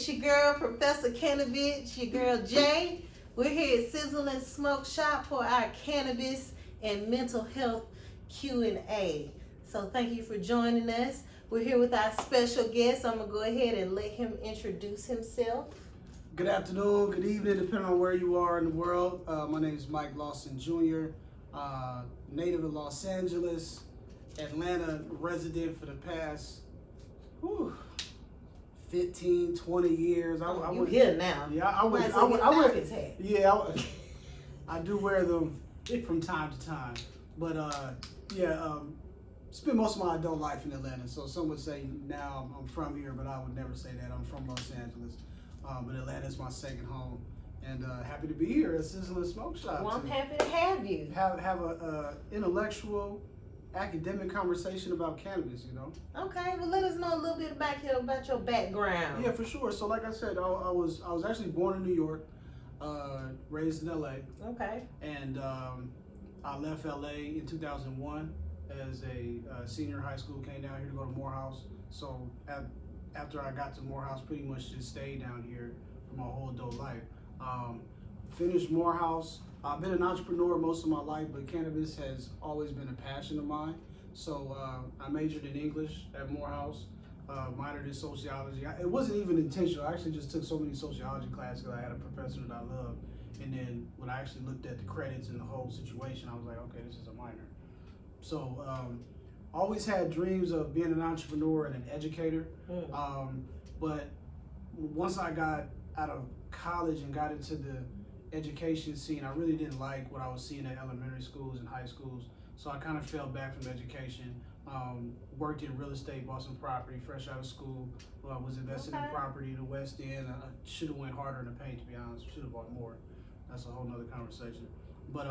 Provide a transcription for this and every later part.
It's your girl, Professor Cannabis, your girl Jay. We're here at Sizzle and Smoke Shop for our cannabis and mental health Q&A. So thank you for joining us. We're here with our special guest. I'm gonna go ahead and let him introduce himself. Good afternoon, good evening, depending on where you are in the world. My name is Michael Lawson Jr., native of Los Angeles, Atlanta resident for the past 15, 20 years. You here now? Yeah, I do wear them from time to time. But spent most of my adult life in Atlanta. So some would say now I'm from here, but I would never say that. I'm from Los Angeles. But Atlanta is my second home, and happy to be here at Sizzle and Smoke Shop. Well, I'm happy to have you. Have a intellectual, academic conversation about cannabis. You know. Okay, well, let us know a little bit about your background. Yeah, for sure. So, like I said, I was actually born in New York, raised in LA. Okay. And I left LA in 2001 as a senior in high school. Came down here to go to Morehouse. So after I got to Morehouse, pretty much just stayed down here for my whole adult life. Finished Morehouse. I've been an entrepreneur most of my life, but cannabis has always been a passion of mine. So I majored in English at Morehouse, minored in sociology. It wasn't even intentional. I actually just took so many sociology classes because I had a professor that I loved. And then when I actually looked at the credits and the whole situation, I was like, okay, this is a minor. So always had dreams of being an entrepreneur and an educator. But once I got out of college and got into the education scene, I really didn't like what I was seeing at elementary schools and high schools. So I kind of fell back from education. Worked in real estate, bought some property fresh out of school. Was invested in property in the West End. I should have went harder in the paint, to be honest. Should have bought more. That's a whole nother conversation. But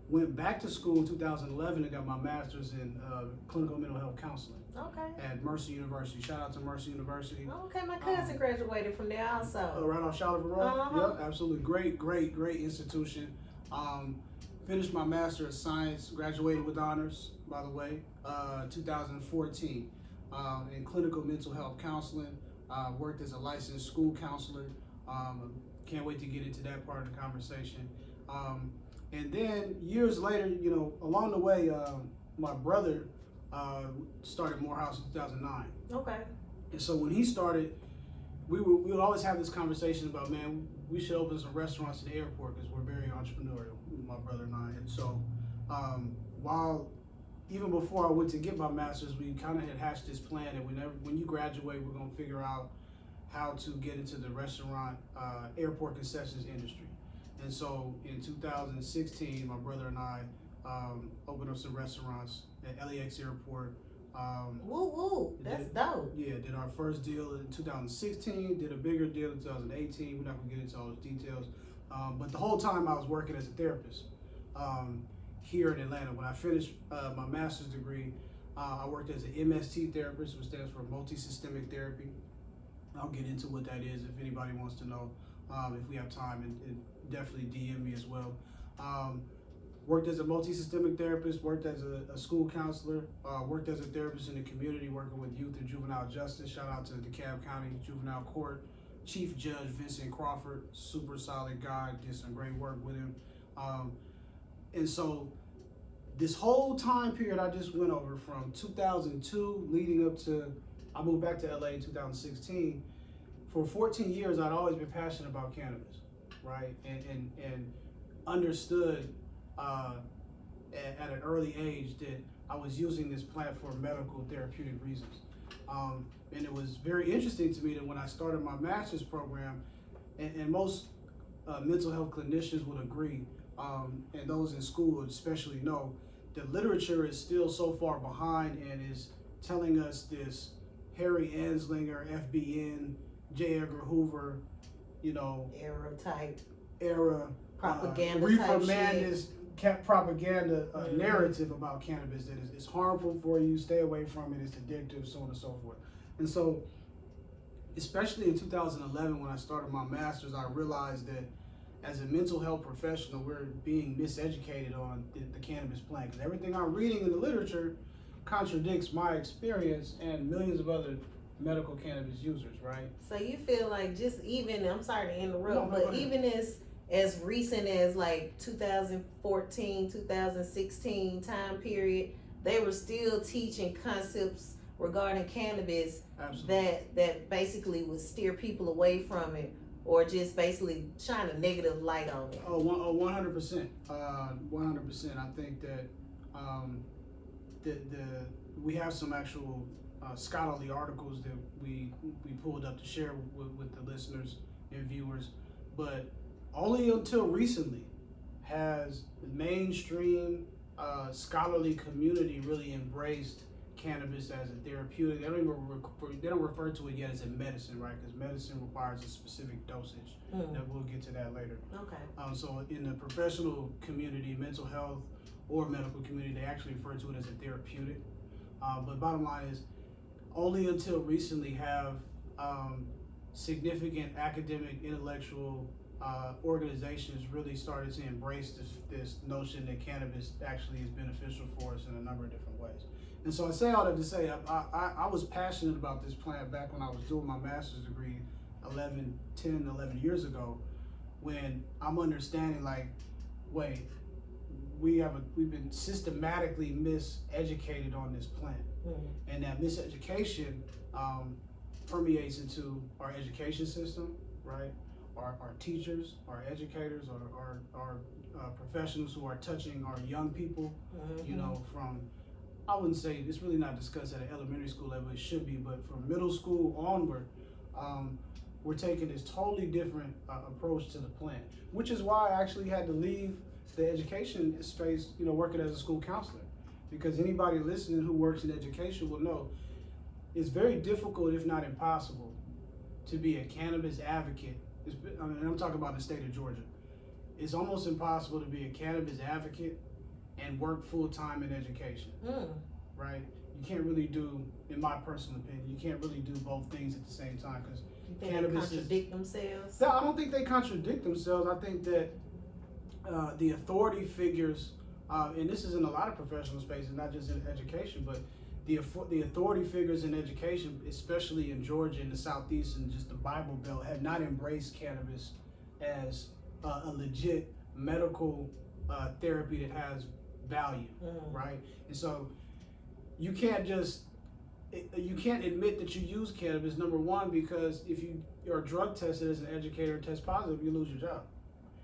went back to school in 2011 and got my master's in clinical mental health counseling. Okay. At Mercer University. Shout out to Mercer University. Okay, my cousin graduated from there also. Right off Charlotte Road. Yep, absolutely. Great institution. Finished my Master of Science, graduated with honors, by the way, 2014 in clinical mental health counseling. Worked as a licensed school counselor. Can't wait to get into that part of the conversation. And then years later, you know, along the way, my brother started Morehouse in 2009. Okay. And so when he started, we would always have this conversation about, man, we should open some restaurants in the airport because we're very entrepreneurial, my brother and I. And so even before I went to get my master's, we kind of had hatched this plan that when you graduate, we're going to figure out how to get into the restaurant, airport concessions industry. And so in 2016, my brother and I opened up some restaurants at LAX Airport. That's dope. Yeah, did our first deal in 2016, did a bigger deal in 2018. We're not gonna get into all those details. But the whole time I was working as a therapist here in Atlanta. When I finished my master's degree, I worked as an MST therapist, which stands for multi-systemic therapy. I'll get into what that is if anybody wants to know, if we have time, and definitely DM me as well. Worked as a multi-systemic therapist, worked as a school counselor, worked as a therapist in the community, working with youth and juvenile justice. Shout out to DeKalb County Juvenile Court. Chief Judge Vincent Crawford, super solid guy, did some great work with him. And so this whole time period I just went over from 2002 leading up to, I moved back to LA in 2016. For 14 years, I'd always been passionate about cannabis, right? And understood at an early age that I was using this plant for medical therapeutic reasons. And it was very interesting to me that when I started my master's program, and most mental health clinicians would agree, and those in school especially know, the literature is still so far behind and is telling us this Harry Anslinger, FBN, J. Edgar Hoover, you know, era propaganda reefer madness propaganda narrative about cannabis that is harmful for you, stay away from it, it's addictive, so on and so forth. And so, especially in 2011 when I started my master's, I realized that as a mental health professional, we're being miseducated on the cannabis plant, because everything I'm reading in the literature contradicts my experience and millions of other medical cannabis users, right? So you feel like just even, I'm sorry to interrupt, No, but even as recent as like 2014, 2016 time period, they were still teaching concepts regarding cannabis Absolutely. that basically would steer people away from it or just basically shine a negative light on it. 100%. 100%. I think that we have some actual scholarly articles that we pulled up to share with the listeners and viewers, but only until recently has the mainstream scholarly community really embraced cannabis as a therapeutic. They don't refer to it yet as a medicine, right? Because medicine requires a specific dosage. That we'll get to that later. Okay. So in the professional community, mental health or medical community, they actually refer to it as a therapeutic. But bottom line is, only until recently have significant academic, intellectual organizations really started to embrace this notion that cannabis actually is beneficial for us in a number of different ways. And so I say all that to say, I was passionate about this plant back when I was doing my master's degree 11 years ago, when I'm understanding like, wait, we've been systematically miseducated on this plant. And that miseducation permeates into our education system, right? Our teachers, our educators, our professionals who are touching our young people, you know, from, I wouldn't say, it's really not discussed at an elementary school level, it should be, but from middle school onward, we're taking this totally different approach to the plant, which is why I actually had to leave the education space, you know, working as a school counselor. Because anybody listening who works in education will know it's very difficult, if not impossible, to be a cannabis advocate. I'm talking about the state of Georgia. It's almost impossible to be a cannabis advocate and work full-time in education, right? You can't really do, in my personal opinion, you can't really do both things at the same time, because cannabis contradict themselves? No, I don't think they contradict themselves. I think that the authority figures, and this is in a lot of professional spaces, not just in education, but the authority figures in education, especially in Georgia and the Southeast and just the Bible Belt, have not embraced cannabis as a legit medical therapy that has value, right? And so you can't admit that you use cannabis, number one, because if you are drug tested as an educator and test positive, you lose your job.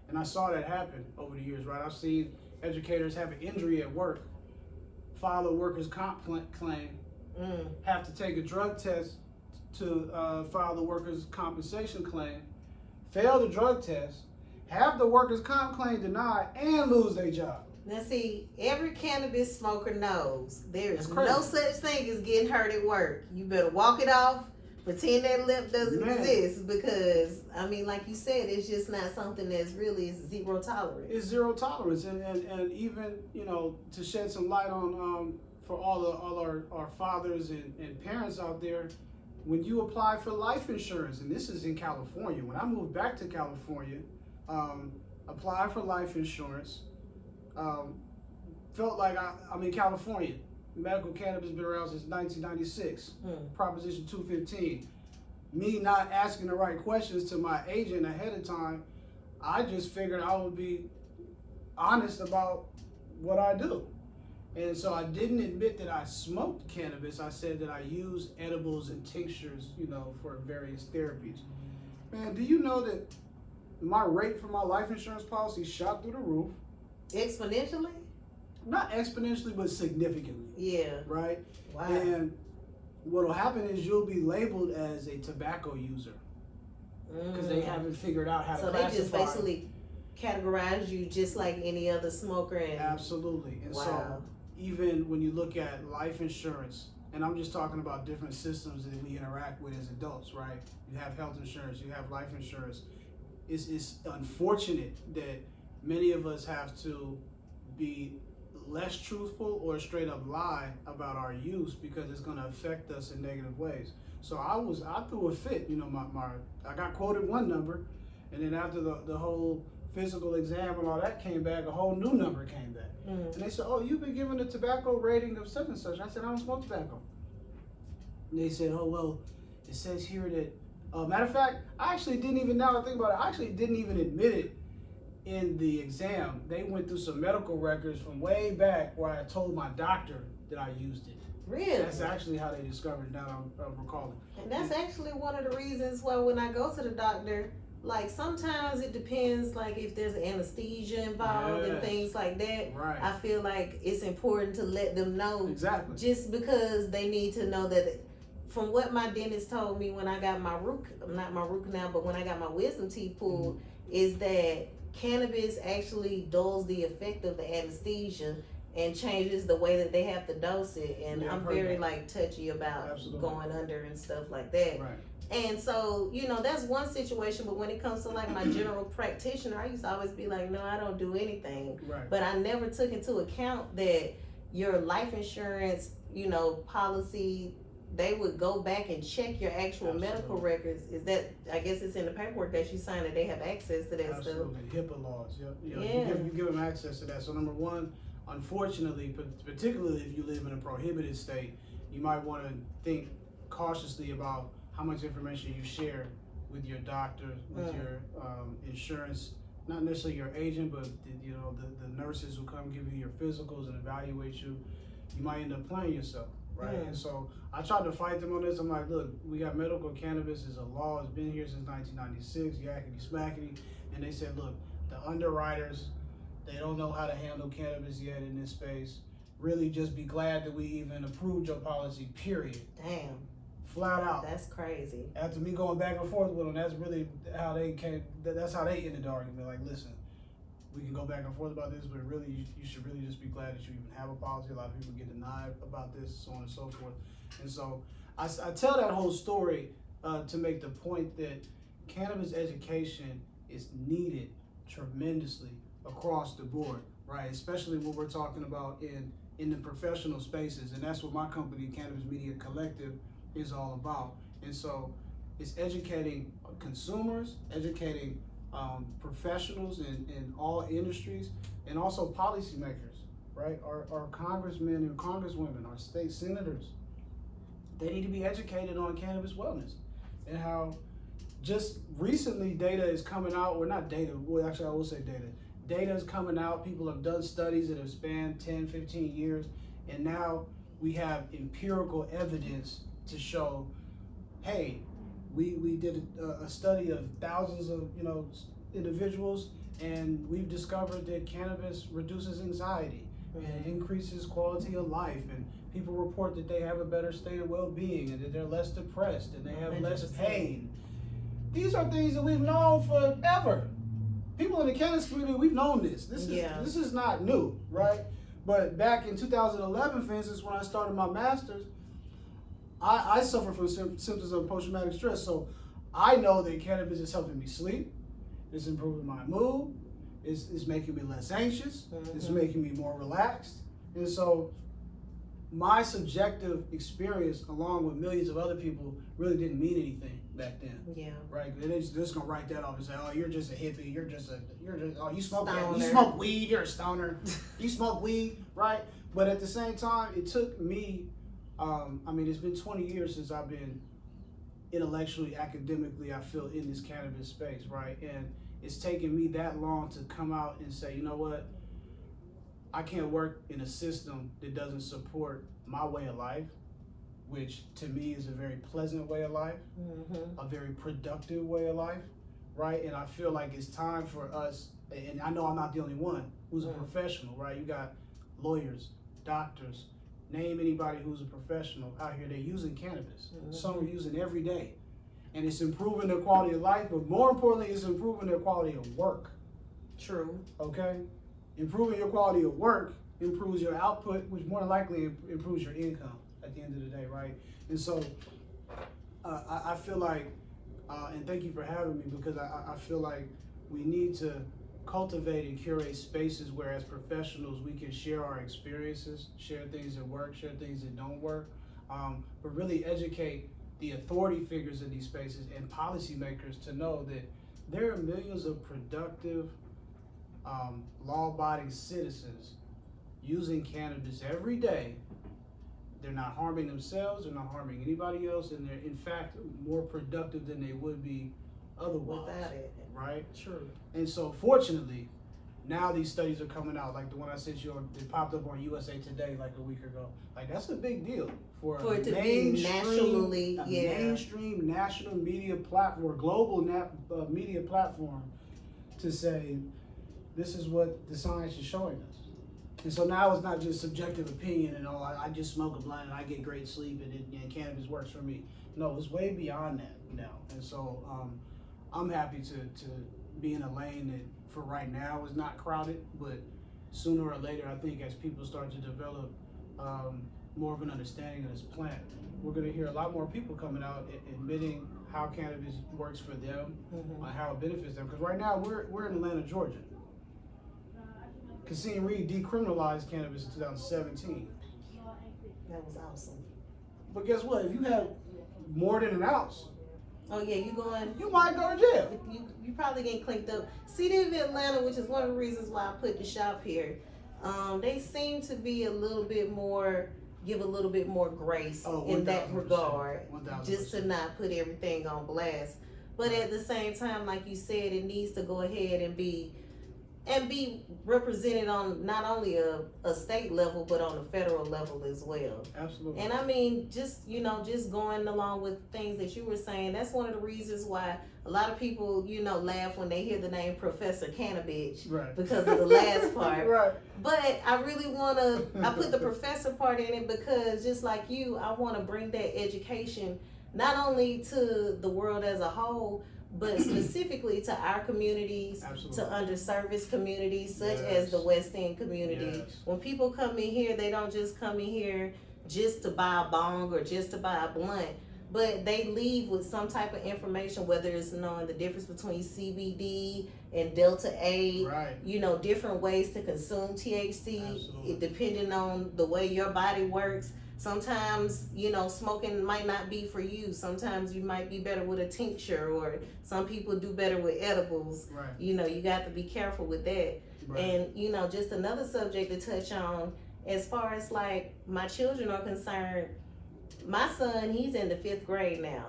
And I saw that happen over the years, right? I've seen educators have an injury at work, file a workers' comp claim, have to take a drug test to file the workers' compensation claim, fail the drug test, have the workers' comp claim denied, and lose their job. Now see, every cannabis smoker knows there is no such thing as getting hurt at work. You better walk it off, pretend that lip doesn't exist, because, I mean, like you said, it's just not something that's really zero tolerance. It's zero tolerance, and even, you know, to shed some light on, for all our fathers and parents out there, when you apply for life insurance, and this is in California, when I moved back to California, apply for life insurance, felt like I'm in California. Medical cannabis has been around since 1996, Proposition 215. Me not asking the right questions to my agent ahead of time, I just figured I would be honest about what I do. And so I didn't admit that I smoked cannabis. I said that I use edibles and tinctures, you know, for various therapies. Man, do you know that my rate for my life insurance policy shot through the roof? Exponentially? Not exponentially, but significantly. Yeah. Right? Wow. And what'll happen is you'll be labeled as a tobacco user because they haven't figured out how to classify. So they just basically categorize you just like any other smoker. And absolutely. And so even when you look at life insurance, and I'm just talking about different systems that we interact with as adults, right? You have health insurance, you have life insurance. It's unfortunate that many of us have to be less truthful or straight up lie about our use because it's going to affect us in negative ways. So I threw a fit, you know, I got quoted one number, and then after the whole physical exam and all that came back, a whole new number came back. And they said, oh, you've been given a tobacco rating of such and such. I said, I don't smoke tobacco. And they said, oh, well, it says here that, matter of fact, I actually didn't even, now that I think about it, I actually didn't even admit it in the exam. They went through some medical records from way back where I told my doctor that I used it. Really? That's actually how they discovered it, now I'm recalling. And that's actually one of the reasons why when I go to the doctor, like sometimes it depends, like if there's anesthesia involved and Yes. things like that. Right. I feel like it's important to let them know, Exactly. just because they need to know that. From what my dentist told me when I got my not my root canal, but when I got my wisdom teeth pulled, is that cannabis actually dulls the effect of the anesthesia and changes the way that they have to dose it. And Yeah, I'm I've heard very that. like touchy about Absolutely. going under and stuff like that. Right. And so, you know, that's one situation. But when it comes to like my general practitioner, I used to always be like, no, I don't do anything. Right. But I never took into account that your life insurance, you know, policy, they would go back and check your actual Absolutely. medical records. Is that, I guess it's in the paperwork that you signed that they have access to that Absolutely. stuff. HIPAA laws. Yep. Yeah. You give them access to that. So number one, unfortunately, particularly if you live in a prohibited state, you might want to think cautiously about how much information you share with your doctor, with your insurance, not necessarily your agent, but the nurses who come give you your physicals and evaluate you. You might end up playing yourself, right? And so I tried to fight them on this. I'm like, look, we got medical cannabis is a law. It's been here since 1996. Yakety smackety. And they said, look, the underwriters, they don't know how to handle cannabis yet in this space. Really, just be glad that we even approved your policy. Period. Damn. Flat out. That's crazy. After me going back and forth with them, that's really how they came. That's how they ended the argument. Like, listen, we can go back and forth about this, but really, you should really just be glad that you even have a policy. A lot of people get denied about this, so on and so forth. And so I tell that whole story to make the point that cannabis education is needed tremendously across the board, right? Especially what we're talking about in the professional spaces. And that's what my company, Cannabis Media Collective, is all about. And so it's educating consumers, educating professionals in all industries, and also policymakers, right? Our congressmen and congresswomen, our state senators, they need to be educated on cannabis wellness and how just recently data is coming out, or not data, well actually I will say data. Data is coming out, people have done studies that have spanned 10, 15 years, and now we have empirical evidence to show, hey, we did a study of thousands of individuals, and we've discovered that cannabis reduces anxiety and increases quality of life, and people report that they have a better state of well-being and that they're less depressed and they have less 100%. pain. These are things that we've known forever. People in the cannabis community, we've known this. This is not new, right? But back in 2011, for instance, when I started my master's, I suffer from symptoms of post-traumatic stress. So I know that cannabis is helping me sleep. It's improving my mood. It's making me less anxious. It's making me more relaxed. And so my subjective experience, along with millions of other people, really didn't mean anything back then. Yeah. Right? They're just gonna write that off and say, "Oh, you're just a hippie. You smoke Stoner. You smoke weed. You're a stoner. You smoke weed, right?" But at the same time, it took me. It's been 20 years since I've been intellectually, academically, I feel, in this cannabis space, right? And it's taken me that long to come out and say, you know what? I can't work in a system that doesn't support my way of life, which to me is a very pleasant way of life, a very productive way of life, right? And I feel like it's time for us, and I know I'm not the only one who's a professional, right? You got lawyers, doctors, name anybody who's a professional out here, they're using cannabis. Some are using every day. And it's improving their quality of life, but more importantly, it's improving their quality of work. True. Okay? Improving your quality of work improves your output, which more than likely improves your income at the end of the day, right? And so I feel like, and thank you for having me, because I feel like we need to cultivate and curate spaces where as professionals we can share our experiences, share things that work, share things that don't work, but really educate the authority figures in these spaces and policymakers to know that there are millions of productive, law-abiding citizens using cannabis every day they're not harming themselves, they're not harming anybody else, and they're in fact more productive than they would be otherwise. Without it. Right? True. And so fortunately, now these studies are coming out, like the one I sent you on, it popped up on USA Today like a week ago. Like, that's a big deal for it to be nationally, mainstream national media platform, global media platform, to say this is what the science is showing us. And so now it's not just subjective opinion and I just smoke a blunt and I get great sleep and cannabis works for me. No, it's way beyond that now. And so I'm happy to be in a lane that for right now is not crowded, but sooner or later, I think as people start to develop more of an understanding of this plant, we're going to hear a lot more people coming out admitting how cannabis works for them, how it benefits them. Because right now we're in Atlanta, Georgia. Kasim Reed decriminalized cannabis in 2017. That was awesome. But guess what? If you have more than an ounce, oh yeah, you might go to jail. You probably getting clinked up. City of Atlanta, which is one of the reasons why I put the shop here, they seem to be give a little bit more grace in that regard, 1000%. just to not put everything on blast. But at the same time, like you said, it needs to go ahead and be represented on not only a state level, but on a federal level as well. Absolutely. And I mean, just going along with things that you were saying, that's one of the reasons why a lot of people, laugh when they hear the name Professor Cannabis, right, because of the last part. Right. But I really I put the professor part in it because just like you, I want to bring that education not only to the world as a whole, but specifically to our communities, Absolutely. to underserviced communities, such Yes. as the West End community. Yes. When people come in here, they don't just come in here just to buy a bong or just to buy a blunt, but they leave with some type of information, whether it's knowing the difference between CBD and Delta 8, right. Different ways to consume THC, Absolutely. depending on the way your body works. Sometimes, smoking might not be for you. Sometimes you might be better with a tincture, or some people do better with edibles. Right. You got to be careful with that. Right. And, just another subject to touch on, as far as like my children are concerned, my son, he's in the 5th grade now.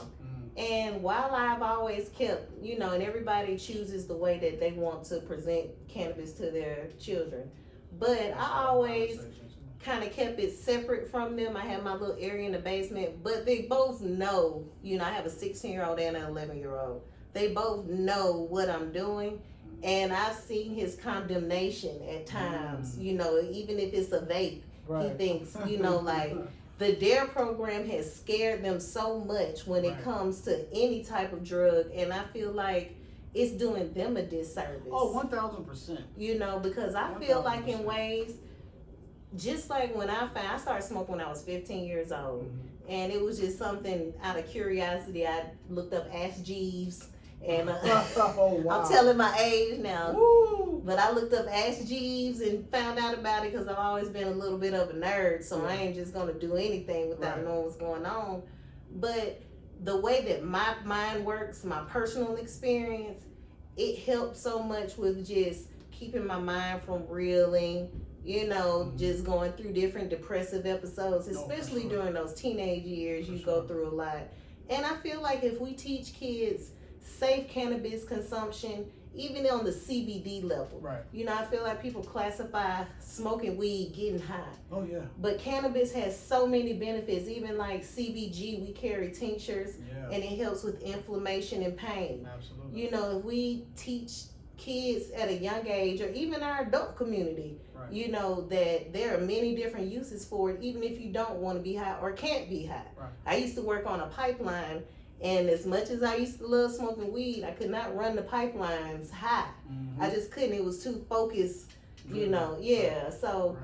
And while I've always kept, and everybody chooses the way that they want to present cannabis to their children, but I always kind of kept it separate from them. I had my little area in the basement, but they both know, I have a 16-year-old and an 11-year-old. They both know what I'm doing, and I've seen his condemnation at times, even if it's a vape, right. He thinks, like the DARE program has scared them so much when it comes to any type of drug, and I feel like it's doing them a disservice. Oh, 1000%. Because I feel like in ways, just like when I started smoking when I was 15 years old, and it was just something out of curiosity. I looked up Ask Jeeves, and oh, wow. I'm telling my age now. Woo. But I looked up Ask Jeeves and found out about it because I've always been a little bit of a nerd, so I ain't just gonna do anything without knowing what's going on. But the way that my mind works, my personal experience, it helped so much with just keeping my mind from reeling, just going through different depressive episodes, especially during those teenage years. You go through a lot. And I feel like if we teach kids safe cannabis consumption, even on the CBD level, I feel like people classify smoking weed getting high. Oh yeah. But cannabis has so many benefits. Even like CBG, we carry tinctures, and it helps with inflammation and pain. Absolutely. If we teach kids at a young age, or even our adult community, that there are many different uses for it, even if you don't want to be high or can't be high. I used to work on a pipeline, and as much as I used to love smoking weed, I could not run the pipelines high. I just couldn't. It was too focused, So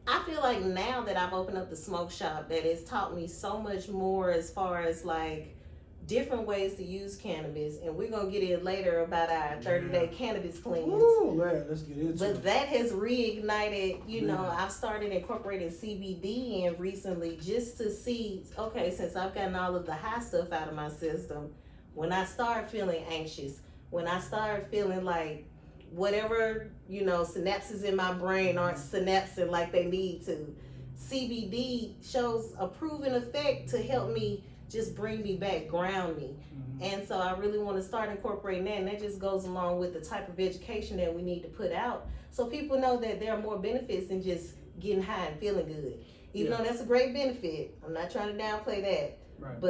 I feel like now that I've opened up the smoke shop, that it's taught me so much more as far as like different ways to use cannabis, and we're gonna get in later about our 30-day cannabis cleanse. Ooh, man, let's get into it. But that has reignited, I've started incorporating CBD in recently just to see, okay, since I've gotten all of the high stuff out of my system, when I start feeling anxious, when I start feeling like whatever, synapses in my brain aren't synapsing like they need to, CBD shows a proven effect to help me just bring me back, ground me. And so I really want to start incorporating that, and that just goes along with the type of education that we need to put out so people know that there are more benefits than just getting high and feeling good. Even though that's a great benefit, I'm not trying to downplay that. Right.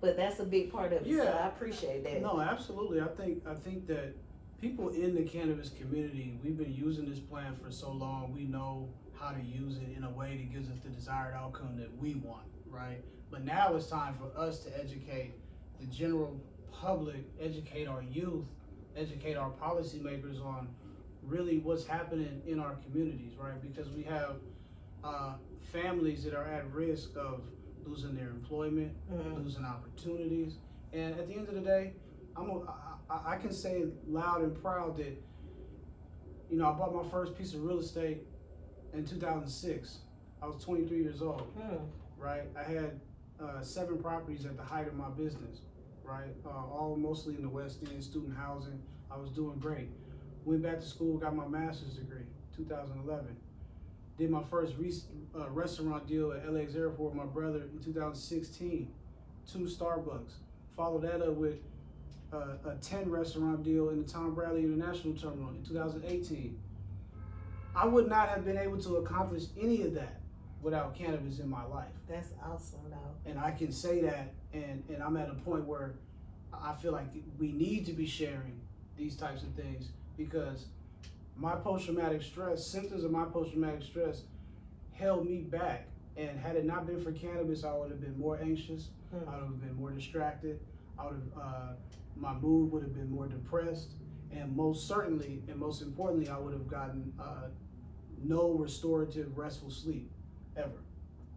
But that's a big part of it. So I appreciate that. No, absolutely. I think that people in the cannabis community, we've been using this plant for so long, we know how to use it in a way that gives us the desired outcome that we want, right? But now it's time for us to educate the general public, educate our youth, educate our policymakers on really what's happening in our communities, right? Because we have families that are at risk of losing their employment, losing opportunities, and at the end of the day, I can say loud and proud that, you know, I bought my first piece of real estate in 2006. I was 23 years old, right? I had 7 properties at the height of my business, right? All mostly in the West End, student housing. I was doing great. Went back to school, got my master's degree, 2011. Did my first restaurant deal at LAX Airport with my brother in 2016, 2 Starbucks. Followed that up with a 10 restaurant deal in the Tom Bradley International Terminal in 2018. I would not have been able to accomplish any of that without cannabis in my life. That's awesome, though. And I can say that, and I'm at a point where I feel like we need to be sharing these types of things, because my post-traumatic stress, symptoms of my post-traumatic stress held me back. And had it not been for cannabis, I would have been more anxious. I would have been more distracted. I would have, my mood would have been more depressed. And most certainly, and most importantly, I would have gotten no restorative, restful sleep ever,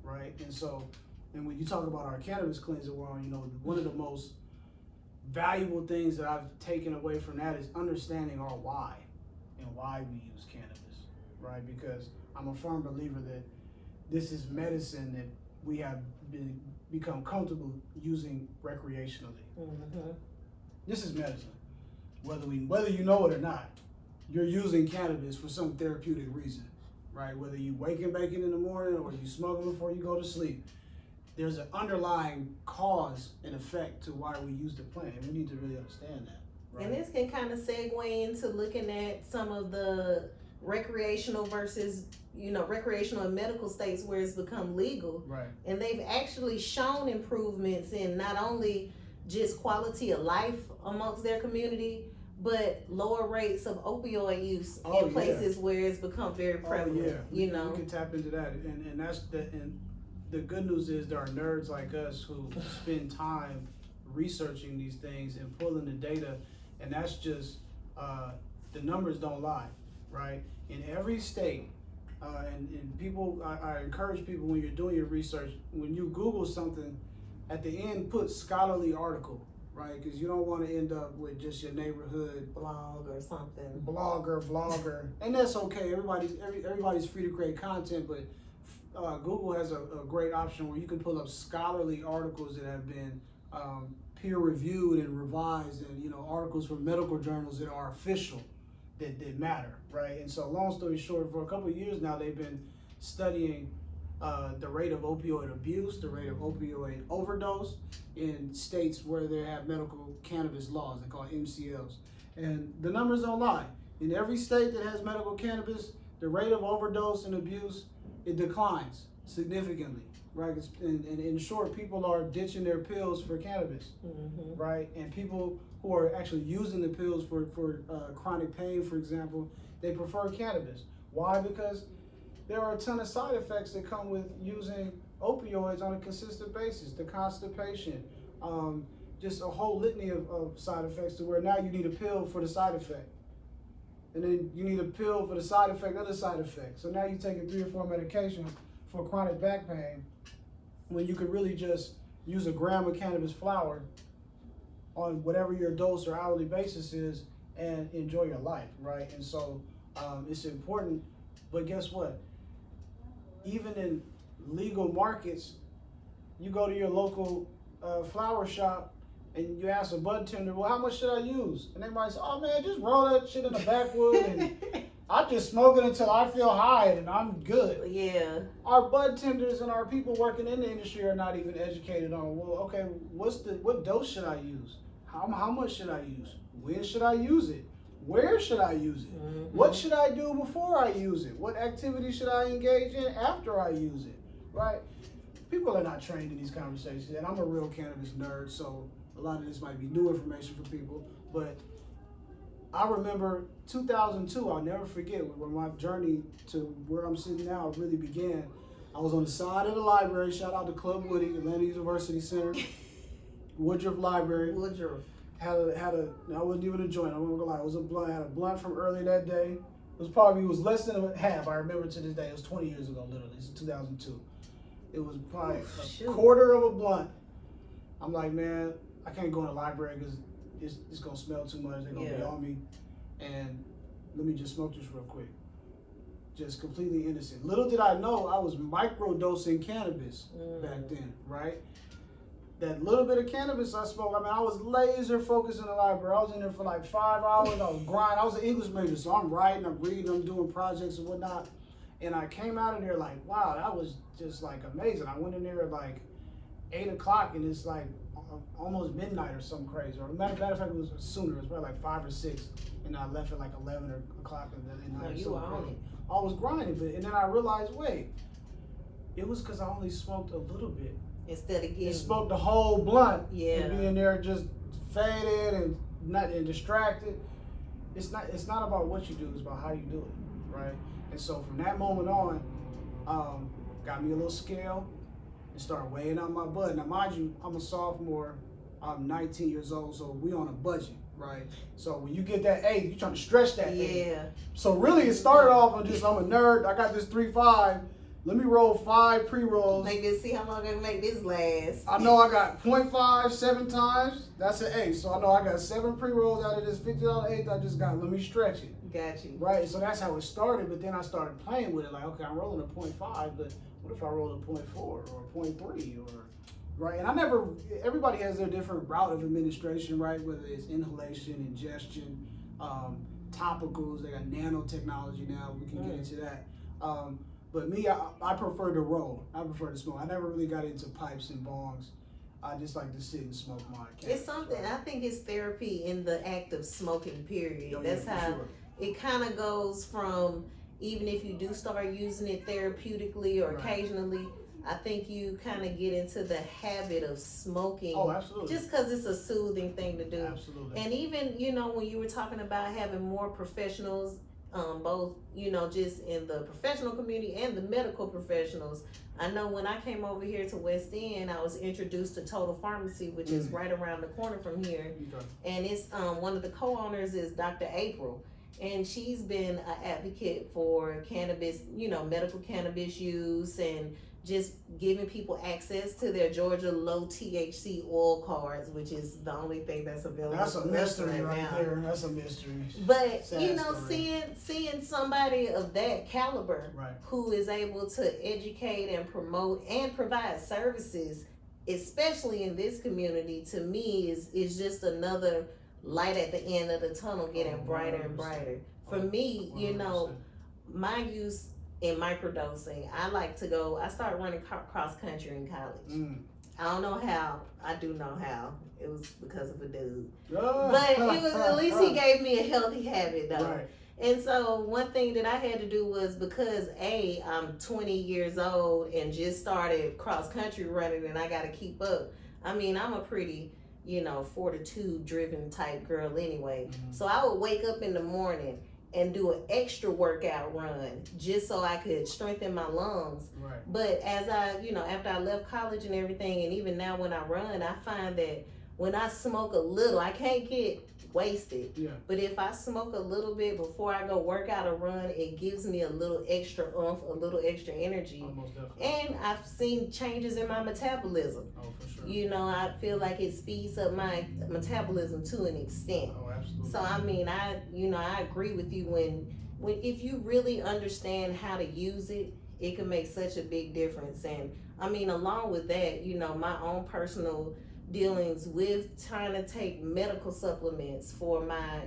right? And so, and when you talk about our cannabis cleanser, well, you know, one of the most valuable things that I've taken away from that is understanding our why and why we use cannabis, right? Because I'm a firm believer that this is medicine that we have become comfortable using recreationally. This is medicine, whether you know it or not. You're using cannabis for some therapeutic reason, right? Whether you wake and bake it in the morning or you smoke it before you go to sleep, there's an underlying cause and effect to why we use the plant, and we need to really understand that. Right? And this can kind of segue into looking at some of the recreational versus, you know, recreational and medical states where it's become legal. Right. And they've actually shown improvements in not only just quality of life amongst their community, but lower rates of opioid use in places where it's become very prevalent. You know, we can tap into that, and that's and the good news is there are nerds like us who spend time researching these things and pulling the data, and that's just the numbers don't lie, right? In every state, and people, I encourage people, when you're doing your research, when you Google something, at the end put scholarly article, right? Because you don't want to end up with just your neighborhood blog or something, vlogger, and that's okay. Everybody's free to create content, but Google has a great option where you can pull up scholarly articles that have been peer reviewed and revised, and, you know, articles from medical journals that are official, that matter, right? And so, long story short, for a couple of years now, they've been studying the rate of opioid abuse, the rate of opioid overdose in states where they have medical cannabis laws. They call it MCLs, and the numbers don't lie. In every state that has medical cannabis, the rate of overdose and abuse, it declines significantly, right? And in short, people are ditching their pills for cannabis, right? And people who are actually using the pills for chronic pain, for example, they prefer cannabis. Why? Because there are a ton of side effects that come with using opioids on a consistent basis. The constipation, just a whole litany of side effects, to where now you need a pill for the side effect. And then you need a pill for the side effect, other side effects. So now you're taking 3 or 4 medications for chronic back pain, when you could really just use a gram of cannabis flower on whatever your dose or hourly basis is and enjoy your life, right? And so it's important, but guess what? Even in legal markets, you go to your local flower shop and you ask a bud tender, well, how much should I use? And they might say, oh man, just roll that shit in the backwood and I just smoke it until I feel high and I'm good. Yeah. Our bud tenders and our people working in the industry are not even educated on, well, okay, what dose should I use? How much should I use? When should I use it? Where should I use it? Mm-hmm. What should I do before I use it? What activity should I engage in after I use it? Right? People are not trained in these conversations, and I'm a real cannabis nerd, so a lot of this might be new information for people, but I remember 2002, I'll never forget when my journey to where I'm sitting now really began. I was on the side of the library, shout out to Club Woody, Atlanta University Center, Woodruff Library. Woodruff. Had a, I wasn't even a joint, I'm not gonna lie, it was a blunt, had a blunt from early that day. It was less than a half, I remember to this day, it was 20 years ago literally, it's 2002. It was probably a quarter of a blunt. I'm like, man, I can't go in the library because it's gonna smell too much, they're gonna be on me. And let me just smoke this real quick. Just completely innocent. Little did I know I was microdosing cannabis back then, right? That little bit of cannabis I smoked, I mean, I was laser focused in the library. I was in there for like 5 hours. I was grinding. I was an English major, so I'm writing, I'm reading, I'm doing projects and whatnot. And I came out of there like, wow, that was just like amazing. I went in there at like 8 o'clock and it's like almost midnight or something crazy. Or matter of fact, it was sooner. It was probably like 5 or 6, and I left at like 11 o'clock at night. No, you were on it. I was grinding, and then I realized, wait, it was because I only smoked a little bit. Instead of getting... You smoked the whole blunt. Yeah. And being there just faded and distracted. It's not about what you do, it's about how you do it, right? And so from that moment on, got me a little scale and started weighing out my bud. Now mind you, I'm a sophomore, I'm 19 years old, so we on a budget, right? So when you get that 8, you're trying to stretch that 8. Yeah. So really it started off on just, I'm a nerd, I got this 3.5, let me roll 5 pre-rolls. Make this, see how long I can make this last. I know I got 0.5 7 times, that's an 8. So I know I got 7 pre-rolls out of this $50 8 I just got, let me stretch it. Got you. Right, so that's how it started, but then I started playing with it, like, okay, I'm rolling a 0.5, but what if I roll a 0.4 or a 0.3 or, right? And everybody has their different route of administration, right? Whether it's inhalation, ingestion, topicals, they got nanotechnology now, we can get into that. But me, I prefer to roll, I prefer to smoke. I never really got into pipes and bongs. I just like to sit and smoke my cannabis. It's something, I think it's therapy in the act of smoking, period. Oh, That's yeah, how sure. It kind of goes from, even if you do start using it therapeutically or occasionally, I think you kind of get into the habit of smoking. Oh, absolutely. Just because it's a soothing thing to do. Absolutely. And even, when you were talking about having more professionals, both, just in the professional community and the medical professionals. I know when I came over here to West End, I was introduced to Total Pharmacy, which is right around the corner from here. Okay. And it's one of the co-owners is Dr. April. And she's been an advocate for cannabis, medical cannabis use and just giving people access to their Georgia low THC oil cards, which is the only thing that's available. That's a mystery right now. there. That's a mystery. But Sad story. seeing somebody of that caliber who is able to educate and promote and provide services, especially in this community, to me is just another light at the end of the tunnel getting brighter and brighter. For me, 100%. My use in microdosing, I started running cross country in college. I don't know how. I do know how. It was because of a dude. But it was, at least he gave me a healthy habit though. Right. And so one thing that I had to do was, because I'm 20 years old and just started cross country running and I got to keep up. I mean, I'm a pretty, fortitude driven type girl anyway. So I would wake up in the morning and do an extra workout run just so I could strengthen my lungs. Right. But as after I left college and everything, and even now when I run, I find that when I smoke a little, I can't get wasted. Yeah. But if I smoke a little bit before I go work out or run, it gives me a little extra oomph, a little extra energy. Almost definitely. And I've seen changes in my metabolism. Oh, for sure. I feel like it speeds up my metabolism to an extent. Oh, absolutely. So I mean, I agree with you when if you really understand how to use it, it can make such a big difference. And I mean, along with that, my own personal dealings with trying to take medical supplements for my,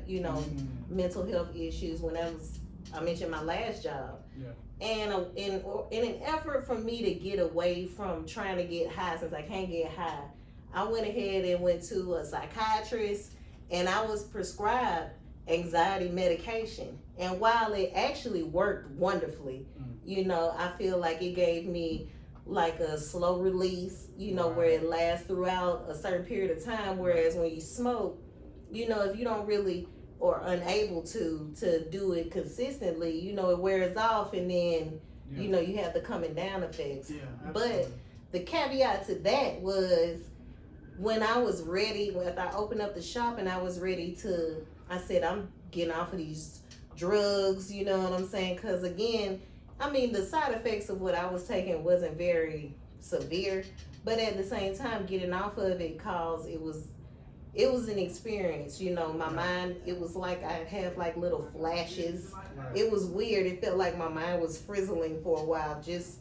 mental health issues when I was I mentioned my last job. Yeah. And in an effort for me to get away from trying to get high, since I can't get high, I went ahead and went to a psychiatrist, and I was prescribed anxiety medication. And while it actually worked wonderfully, you know, I feel like it gave me like a slow release, you know, where it lasts throughout a certain period of time. Whereas when you smoke, you know, if you don't really or unable to do it consistently, you know, it wears off, and then you know you have the coming down effects. Yeah, absolutely. But the caveat to that was when I was ready, when I opened up the shop and I was ready to, I said, I'm getting off of these drugs, you know what I'm saying? Because again, I mean, the side effects of what I was taking wasn't very severe, but at the same time, getting off of it caused, it was an experience, you know. My mind, it was like I have like little flashes. It was weird. It felt like my mind was frizzling for a while, just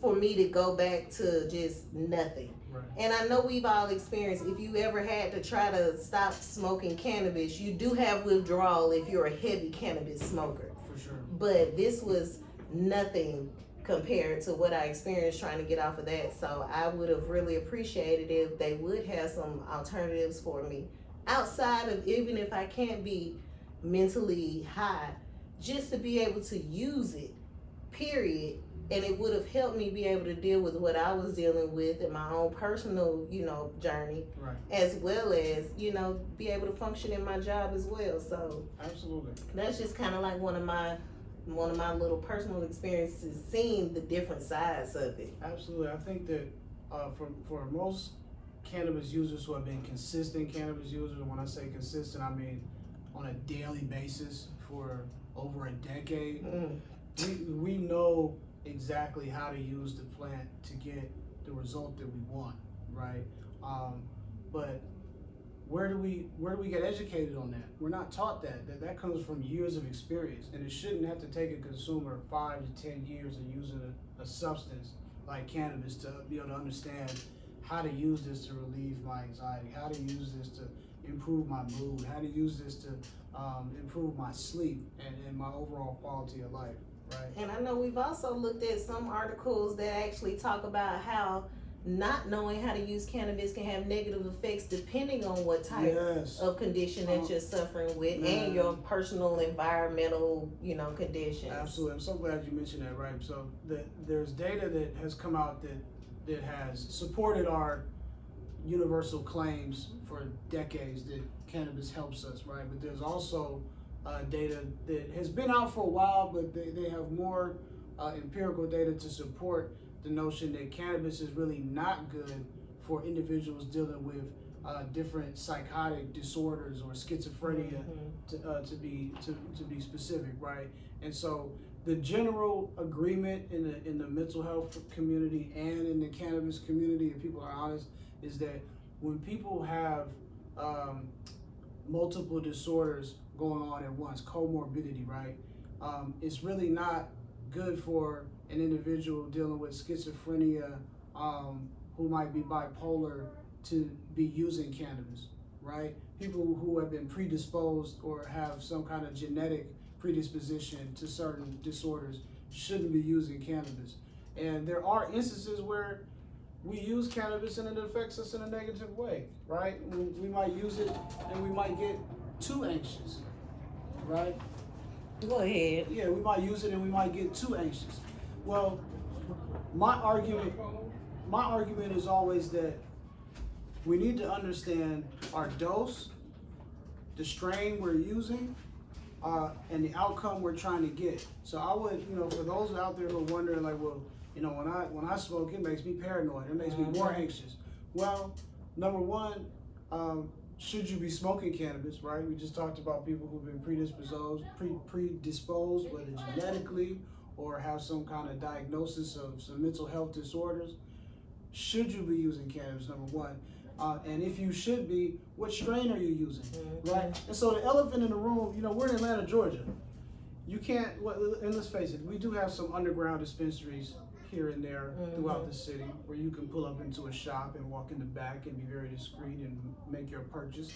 for me to go back to just nothing. And I know we've all experienced, if you ever had to try to stop smoking cannabis, you do have withdrawal if you're a heavy cannabis smoker. For sure. But this was nothing compared to what I experienced trying to get off of that. So I would have really appreciated if they would have some alternatives for me outside of, even if I can't be mentally high, just to be able to use it, period. And it would have helped me be able to deal with what I was dealing with in my own personal, you know, journey, as well as, you know, be able to function in my job as well. So absolutely, that's just kind of like one of my little personal experiences, seeing the different sides of it. Absolutely. I think that for most cannabis users who have been consistent cannabis users, and when I say consistent, I mean on a daily basis for over a decade, we know exactly how to use the plant to get the result that we want, right? But where do we get educated on that? We're not taught that. That comes from years of experience, and it shouldn't have to take a consumer 5 to 10 years of using a substance like cannabis to be able to understand how to use this to relieve my anxiety, how to use this to improve my mood, how to use this to improve my sleep and my overall quality of life. Right. And I know we've also looked at some articles that actually talk about how not knowing how to use cannabis can have negative effects depending on what type of condition that you're suffering with, and your personal environmental, you know, conditions. Absolutely. I'm so glad you mentioned that, right? So there's data that has come out that has supported our universal claims for decades that cannabis helps us, right? But there's also data that has been out for a while, but they have more empirical data to support the notion that cannabis is really not good for individuals dealing with different psychotic disorders or schizophrenia, to be specific, right? And so the general agreement in the mental health community and in the cannabis community, if people are honest, is that when people have multiple disorders going on at once, comorbidity, right? It's really not good for an individual dealing with schizophrenia, who might be bipolar, to be using cannabis, right? People who have been predisposed or have some kind of genetic predisposition to certain disorders shouldn't be using cannabis. And there are instances where we use cannabis and it affects us in a negative way, right? We might use it and we might get too anxious, right? Go ahead. Yeah, we might use it and we might get too anxious. Well, my argument is always that we need to understand our dose, the strain we're using, and the outcome we're trying to get. So I would, for those out there who are wondering, like, well, when I smoke, it makes me paranoid. It makes me more anxious. Well, number one, should you be smoking cannabis, right? We just talked about people who've been predisposed, whether genetically or have some kind of diagnosis of some mental health disorders. Should you be using cannabis, number one? And if you should be, what strain are you using, right? And so the elephant in the room, we're in Atlanta, Georgia. You can't, and let's face it, we do have some underground dispensaries here and there throughout the city where you can pull up into a shop and walk in the back and be very discreet and make your purchase.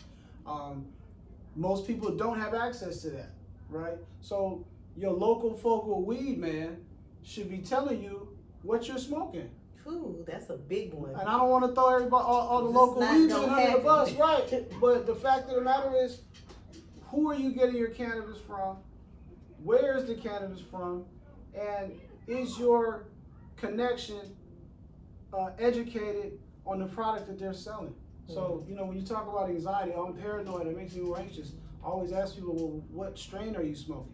Most people don't have access to that, right? So your local focal weed man should be telling you what you're smoking. Ooh, that's a big one. And I don't want to throw everybody, all the It's local not weed gonna men under the bus, happen. right? But the fact of the matter is, who are you getting your cannabis from? Where is the cannabis from? And is your connection educated on the product that they're selling? So, you know, when you talk about anxiety, oh, I'm paranoid, it makes me more anxious. I always ask people, well, what strain are you smoking?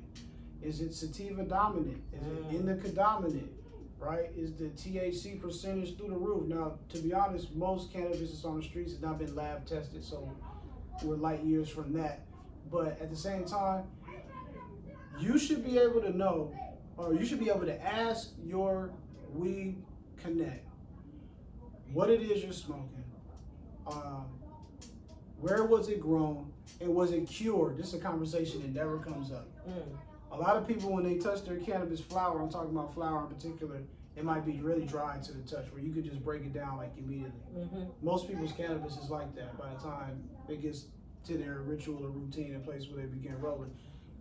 Is it sativa dominant? Is it indica dominant? Right? Is the THC percentage through the roof? Now, to be honest, most cannabis that's on the streets has not been lab tested, so we're light years from that. But at the same time, you should be able to know, or you should be able to ask your weed connect what it is you're smoking, where was it grown, and was it cured? This is a conversation that never comes up. A lot of people, when they touch their cannabis flower, I'm talking about flower in particular, it might be really dry to the touch where you could just break it down like immediately. Most people's cannabis is like that by the time it gets to their ritual or routine in place where they begin rolling.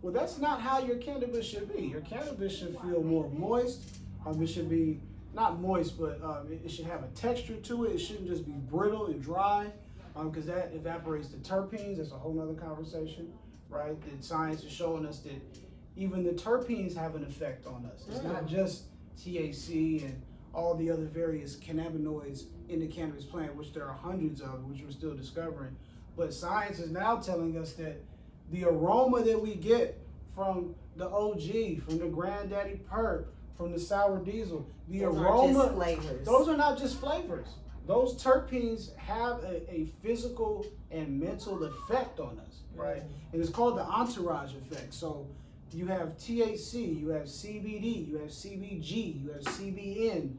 Well, that's not how your cannabis should be. Your cannabis should feel more moist. It should be not moist, but it should have a texture to it. It shouldn't just be brittle and dry, because that evaporates the terpenes. That's a whole nother conversation, right? That science is showing us that even the terpenes have an effect on us. It's not just THC and all the other various cannabinoids in the cannabis plant, which there are hundreds of, which we're still discovering. But science is now telling us that the aroma that we get from the OG, from the Granddaddy Perp, from the Sour Diesel, the Those aroma, aren't just flavors. those are not just flavors. Those terpenes have a physical and mental effect on us, right? And it's called the entourage effect. So you have THC, you have CBD, you have CBG, you have CBN,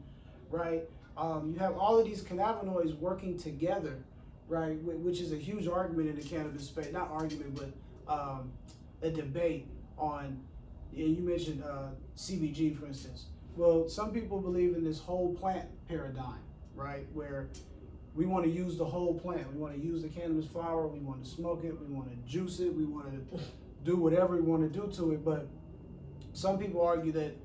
right? You have all of these cannabinoids working together, right? Which is a huge argument in the cannabis space. Not argument, but a debate on, you mentioned CBG, for instance. Well, some people believe in this whole plant paradigm, right? Where we want to use the whole plant. We want to use the cannabis flower. We want to smoke it. We want to juice it. We want to do whatever we want to do to it. But some people argue that,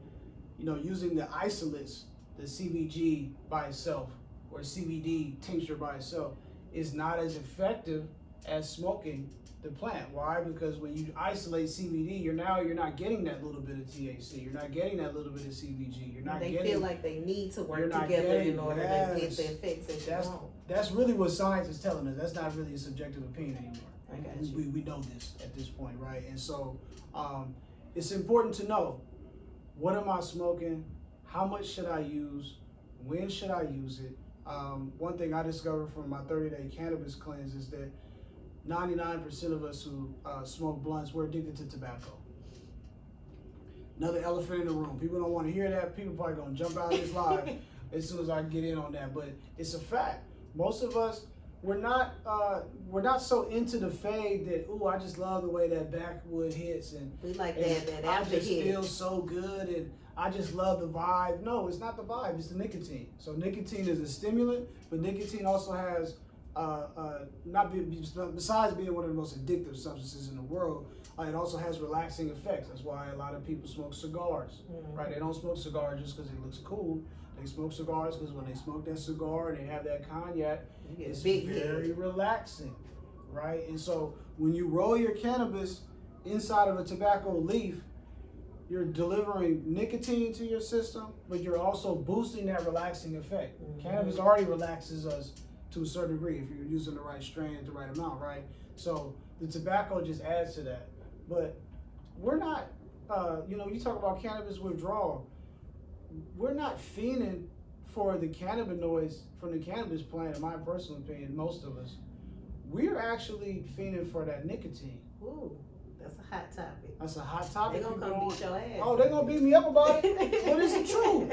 you know, using the isolates, the CBG by itself or CBD tincture by itself is not as effective as smoking the plant. Why? Because when you isolate CBD, you're not getting that little bit of THC. You're not getting that little bit of CBG. You're not getting. They feel like they need to work together in order to get the effects that you want. That's really what science is telling us. That's not really a subjective opinion anymore. I got you. We know this at this point, right? And so it's important to know, what am I smoking? How much should I use? When should I use it? One thing I discovered from my 30-day cannabis cleanse is that 99% of us who smoke blunts, we're addicted to tobacco. Another elephant in the room. People don't want to hear that. People probably gonna jump out of this live as soon as I get in on that. But it's a fact. Most of us, we're not so into the fade that, ooh, I just love the way that backwood hits, and We like and that I after just hit. feel so good, and I just love the vibe. No, it's not the vibe. It's the nicotine. So nicotine is a stimulant, but nicotine also has besides being one of the most addictive substances in the world, it also has relaxing effects. That's why a lot of people smoke cigars, right? They don't smoke cigars just because it looks cool. They smoke cigars because when they smoke that cigar and they have that cognac, it's very relaxing, right? And so when you roll your cannabis inside of a tobacco leaf, you're delivering nicotine to your system, but you're also boosting that relaxing effect. Cannabis already relaxes us to a certain degree if you're using the right strain at the right amount, right? So the tobacco just adds to that. But we're not, you talk about cannabis withdrawal, we're not fiending for the cannabinoids from the cannabis plant, in my personal opinion, most of us. We're actually fiending for that nicotine. Ooh, that's a hot topic. That's a hot topic. They're gonna come beat your ass. Oh, they're gonna beat me up about it. But it's the truth.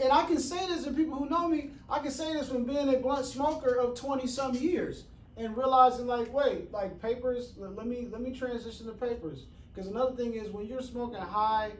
And I can say this to people who know me. I can say this from being a blunt smoker of 20-some years and realizing, like, wait, like papers, let me transition to papers. Because another thing is, when you're smoking high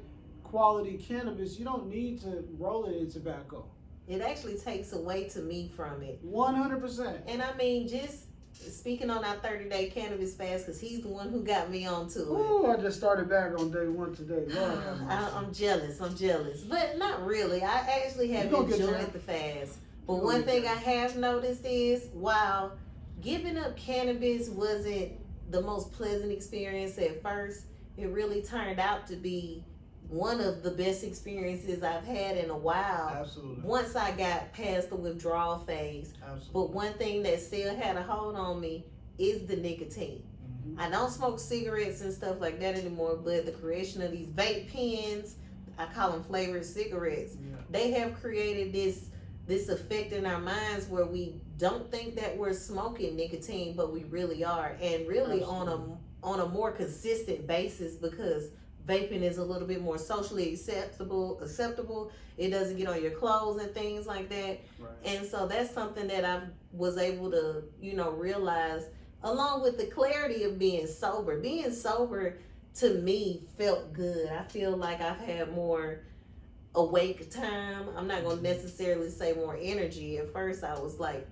quality cannabis, you don't need to roll it in tobacco. It actually takes away to me from it. 100%. And I mean, just speaking on our 30-day cannabis fast, because he's the one who got me onto it. Oh, I just started back on day 1 today. Lord have mercy. I'm jealous, but not really. I actually have enjoyed the fast. But one thing I have noticed is, while giving up cannabis wasn't the most pleasant experience at first, it really turned out to be one of the best experiences I've had in a while. Absolutely. Once I got past the withdrawal phase. Absolutely. But one thing that still had a hold on me is the nicotine. Mm-hmm. I don't smoke cigarettes and stuff like that anymore, but the creation of these vape pens, I call them flavored cigarettes, they have created this effect in our minds where we don't think that we're smoking nicotine, but we really are, and really on a more consistent basis, because vaping is a little bit more socially acceptable. It doesn't get on your clothes and things like that. Right. And so that's something that I was able to, realize, along with the clarity of being sober. Being sober to me felt good. I feel like I've had more awake time. I'm not going to necessarily say more energy. At first I was like,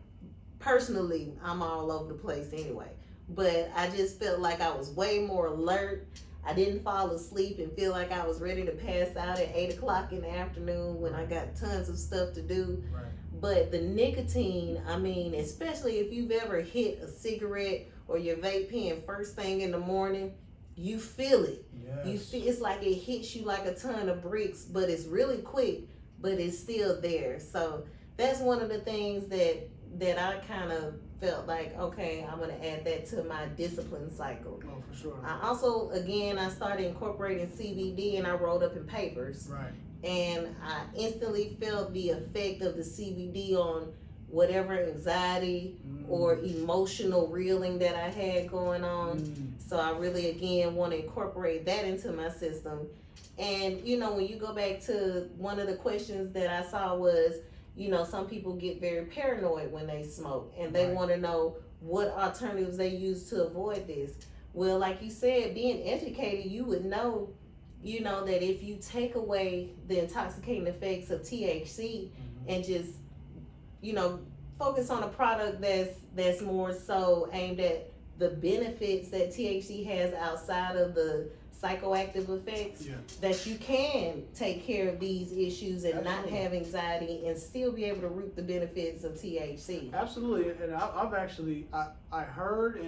personally, I'm all over the place anyway. But I just felt like I was way more alert. I didn't fall asleep and feel like I was ready to pass out at 8 o'clock in the afternoon when I got tons of stuff to do. Right. But the nicotine, I mean, especially if you've ever hit a cigarette or your vape pen first thing in the morning, you feel it. Yes. You feel, it's like it hits you like a ton of bricks, but it's really quick, but it's still there. So that's one of the things that I kind of felt like, okay, I'm going to add that to my discipline cycle. Oh, for sure. I also, again, I started incorporating CBD, and I wrote up in papers. Right. And I instantly felt the effect of the CBD on whatever anxiety or emotional reeling that I had going on. So I really, again, want to incorporate that into my system. And, when you go back to one of the questions that I saw was, some people get very paranoid when they smoke, and they want to know what alternatives they use to avoid this. Well, like you said, being educated, you would know, that if you take away the intoxicating effects of THC and just, focus on a product that's more so aimed at the benefits that THC has outside of the psychoactive effects, that you can take care of these issues and not have anxiety and still be able to reap the benefits of THC. Absolutely. And I've actually, I heard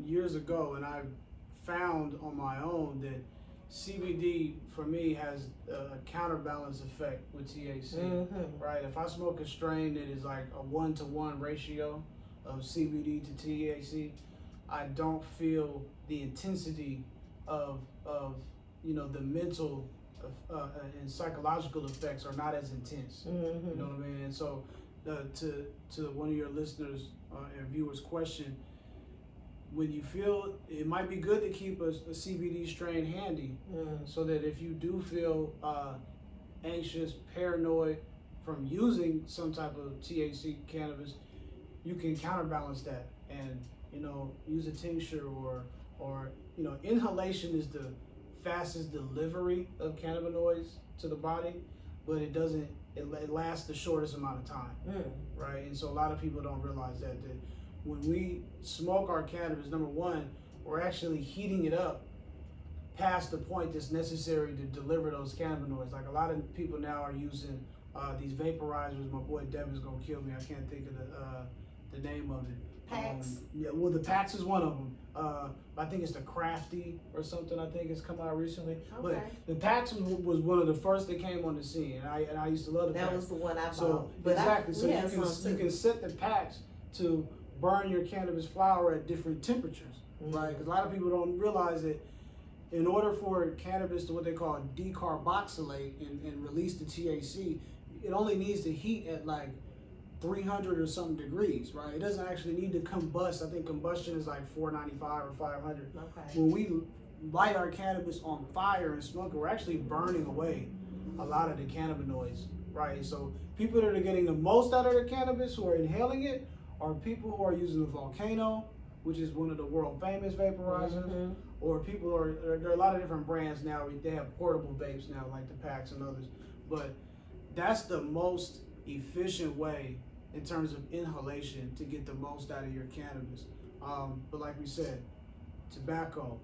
years ago, and I found on my own that CBD for me has a counterbalance effect with THC, right? If I smoke a strain that is like a 1-to-1 ratio of CBD to THC, I don't feel the intensity of the mental and psychological effects are not as intense. You know what I mean? And so to one of your listeners and viewers' question, when you feel, it might be good to keep a CBD strain handy, so that if you do feel anxious, paranoid from using some type of THC cannabis, you can counterbalance that and use a tincture or inhalation is the fastest delivery of cannabinoids to the body, but it lasts the shortest amount of time, right? And so a lot of people don't realize that when we smoke our cannabis, number one, we're actually heating it up past the point that's necessary to deliver those cannabinoids. Like a lot of people now are using these vaporizers. My boy Devin's gonna kill me. I can't think of the name of it. Packs. The Packs is one of them. I think it's the Crafty or something. I think it's come out recently. Okay. But the Packs was one of the first that came on the scene, and I used to love the Packs. That was the one I bought. So exactly. So you can set the Packs to burn your cannabis flower at different temperatures, right? Because a lot of people don't realize that in order for cannabis to what they call decarboxylate and release the THC, it only needs to heat at like 300 or something degrees, right? It doesn't actually need to combust. I think combustion is like 495 or 500. Okay. When we light our cannabis on fire and smoke it, we're actually burning away a lot of the cannabinoids, right? So people that are getting the most out of their cannabis, who are inhaling it, are people who are using the Volcano, which is one of the world famous vaporizers, or people there are a lot of different brands now. They have portable vapes now, like the Packs and others. But that's the most efficient way in terms of inhalation to get the most out of your cannabis. But like we said, tobacco,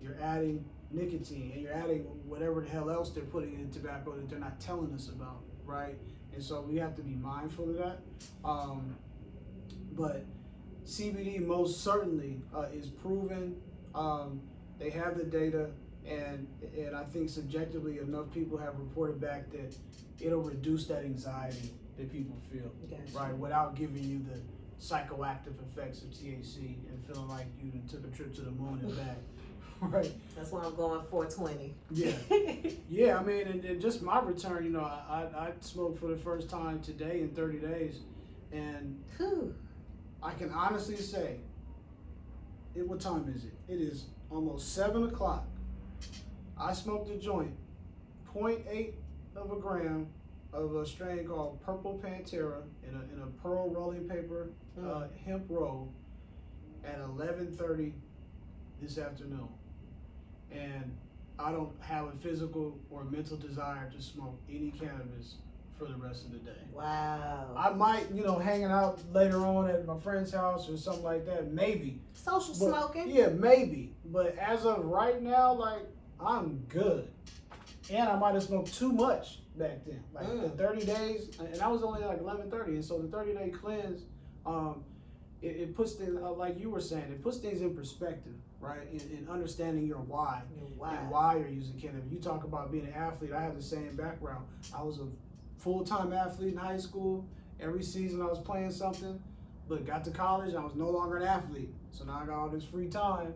you're adding nicotine and you're adding whatever the hell else they're putting in tobacco that they're not telling us about, right? And so we have to be mindful of that. But CBD most certainly is proven. They have the data, and I think subjectively enough people have reported back that it'll reduce that anxiety that people feel, right? Without giving you the psychoactive effects of THC and feeling like you took a trip to the moon and back, right? That's why I'm going 420. Yeah, yeah. I mean, and just my return, you know, I smoked for the first time today in 30 days, and I can honestly say, what time is it? It is almost 7 o'clock. I smoked a joint, 0.8 of a gram of a strain called Purple Pantera in a pearl rolling paper hemp roll at 11:30 this afternoon. And I don't have a physical or mental desire to smoke any cannabis for the rest of the day. Wow. I might, you know, hanging out later on at my friend's house or something like that, maybe. Social smoking? Yeah, maybe. But as of right now, like, I'm good. And I might have smoked too much back then. Like the 30 days, and I was only like 11:30, and so the 30-day cleanse, it puts things, like you were saying, it puts things in perspective, right? In understanding your why and why you're using cannabis. You talk about being an athlete. I have the same background. I was a full-time athlete in high school. Every season I was playing something, but got to college, I was no longer an athlete. So now I got all this free time,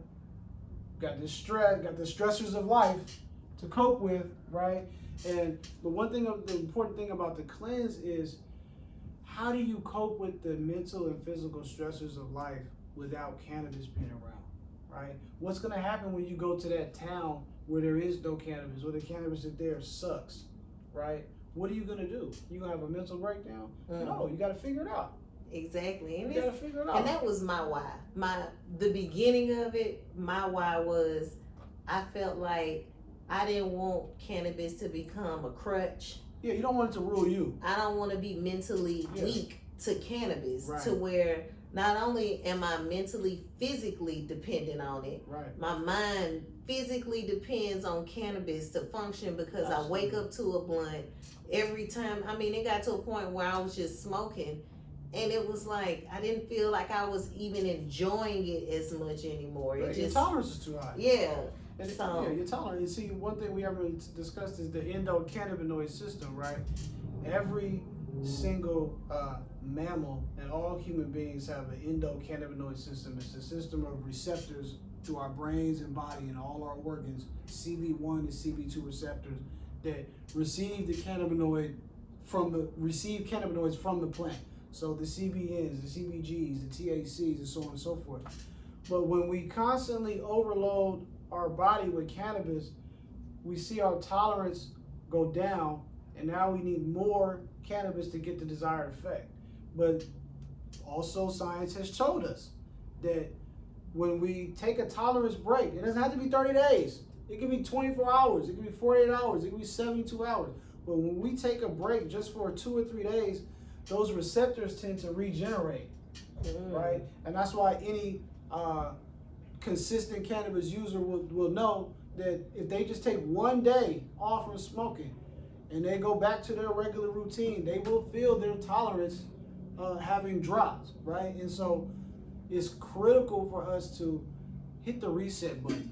got this stress, got the stressors of life to cope with, right? And the important thing about the cleanse is, how do you cope with the mental and physical stressors of life without cannabis being around, right? What's gonna happen when you go to that town where there is no cannabis, or the cannabis that's there sucks, right? What are you gonna do? You gonna have a mental breakdown? No, you gotta figure it out. Exactly. And you gotta figure it out. And that was my why. The beginning of it, my why was, I felt like I didn't want cannabis to become a crutch. Yeah, you don't want it to rule you. I don't want to be mentally weak to cannabis, right, to where not only am I mentally, physically dependent on it, right, my mind physically depends on cannabis to function, because I wake up to a blunt every time. I mean, it got to a point where I was just smoking, and it was like I didn't feel like I was even enjoying it as much anymore. Right. It just, your tolerance is too high. Yeah. And So, yeah, your tolerance. See, one thing we haven't discussed is the endocannabinoid system, right? Every single mammal and all human beings have an endocannabinoid system. It's a system of receptors to our brains and body and all our organs, CB1 and CB2 receptors that receive the cannabinoids from the plant. So the CBNs, the CBGs, the THCs, and so on and so forth. But when we constantly overload our body with cannabis, we see our tolerance go down, and now we need more cannabis to get the desired effect. But also science has showed us that when we take a tolerance break, it doesn't have to be 30 days. It can be 24 hours, it can be 48 hours, it can be 72 hours. But when we take a break just for 2 or 3 days, those receptors tend to regenerate, right? And that's why any consistent cannabis user will know that if they just take 1 day off from smoking and they go back to their regular routine, they will feel their tolerance having dropped, right? And so it's critical for us to hit the reset button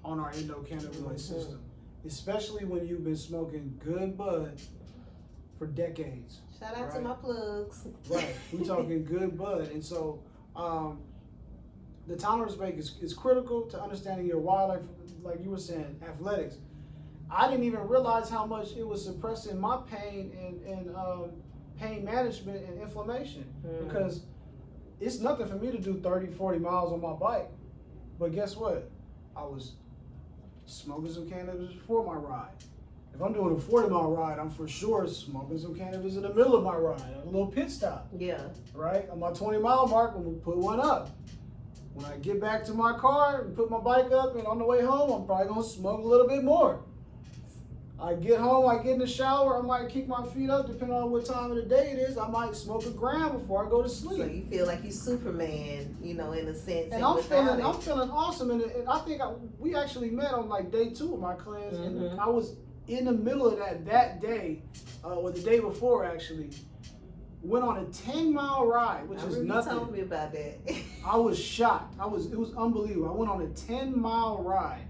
on our endocannabinoid system, especially when you've been smoking good bud for decades. Shout out to my plugs. Right, we're talking good bud. And so the tolerance break is critical to understanding your why, like you were saying, athletics. I didn't even realize how much it was suppressing my pain and pain management and inflammation, because it's nothing for me to do 30, 40 miles on my bike. But guess what? I was smoking some cannabis before my ride. If I'm doing a 40-mile ride, I'm for sure smoking some cannabis in the middle of my ride, a little pit stop. Yeah. Right? On my 20-mile mark, I'm gonna put one up. When I get back to my car and put my bike up and on the way home, I'm probably gonna smoke a little bit more. I get home, I get in the shower, I might kick my feet up, depending on what time of the day it is. I might smoke a gram before I go to sleep. So you feel like you Superman, you know, in a sense. And I'm feeling awesome. And I think we actually met on like day 2 of my class, and I was in the middle of that day, or the day before actually. Went on a 10-mile ride, which is nothing. You told me about that. I was shocked. It was unbelievable. I went on a 10-mile ride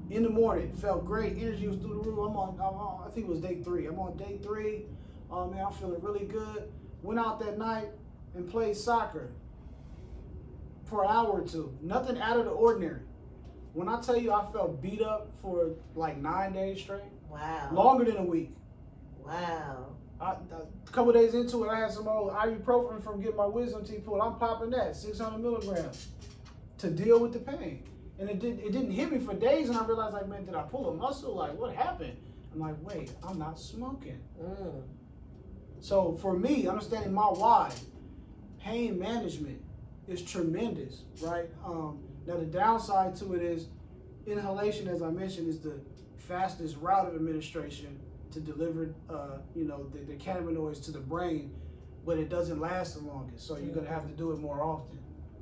in the morning. Felt great. Energy was through the roof. I'm on, I think it was day 3. I'm on day 3. Man, I'm feeling really good. Went out that night and played soccer for an hour or 2. Nothing out of the ordinary. When I tell you I felt beat up for like 9 days straight. Wow. Longer than a week. Wow. A couple days into it, I had some old ibuprofen from getting my wisdom teeth pulled. I'm popping that 600 milligrams to deal with the pain, and it didn't hit me for days. And I realized, like, man, did I pull a muscle? Like, what happened? I'm like, wait, I'm not smoking. So for me, understanding my why, pain management is tremendous, right? Now the downside to it is inhalation, as I mentioned, is the fastest route of administration to deliver, the cannabinoids to the brain, but it doesn't last the longest. So you're gonna have to do it more often,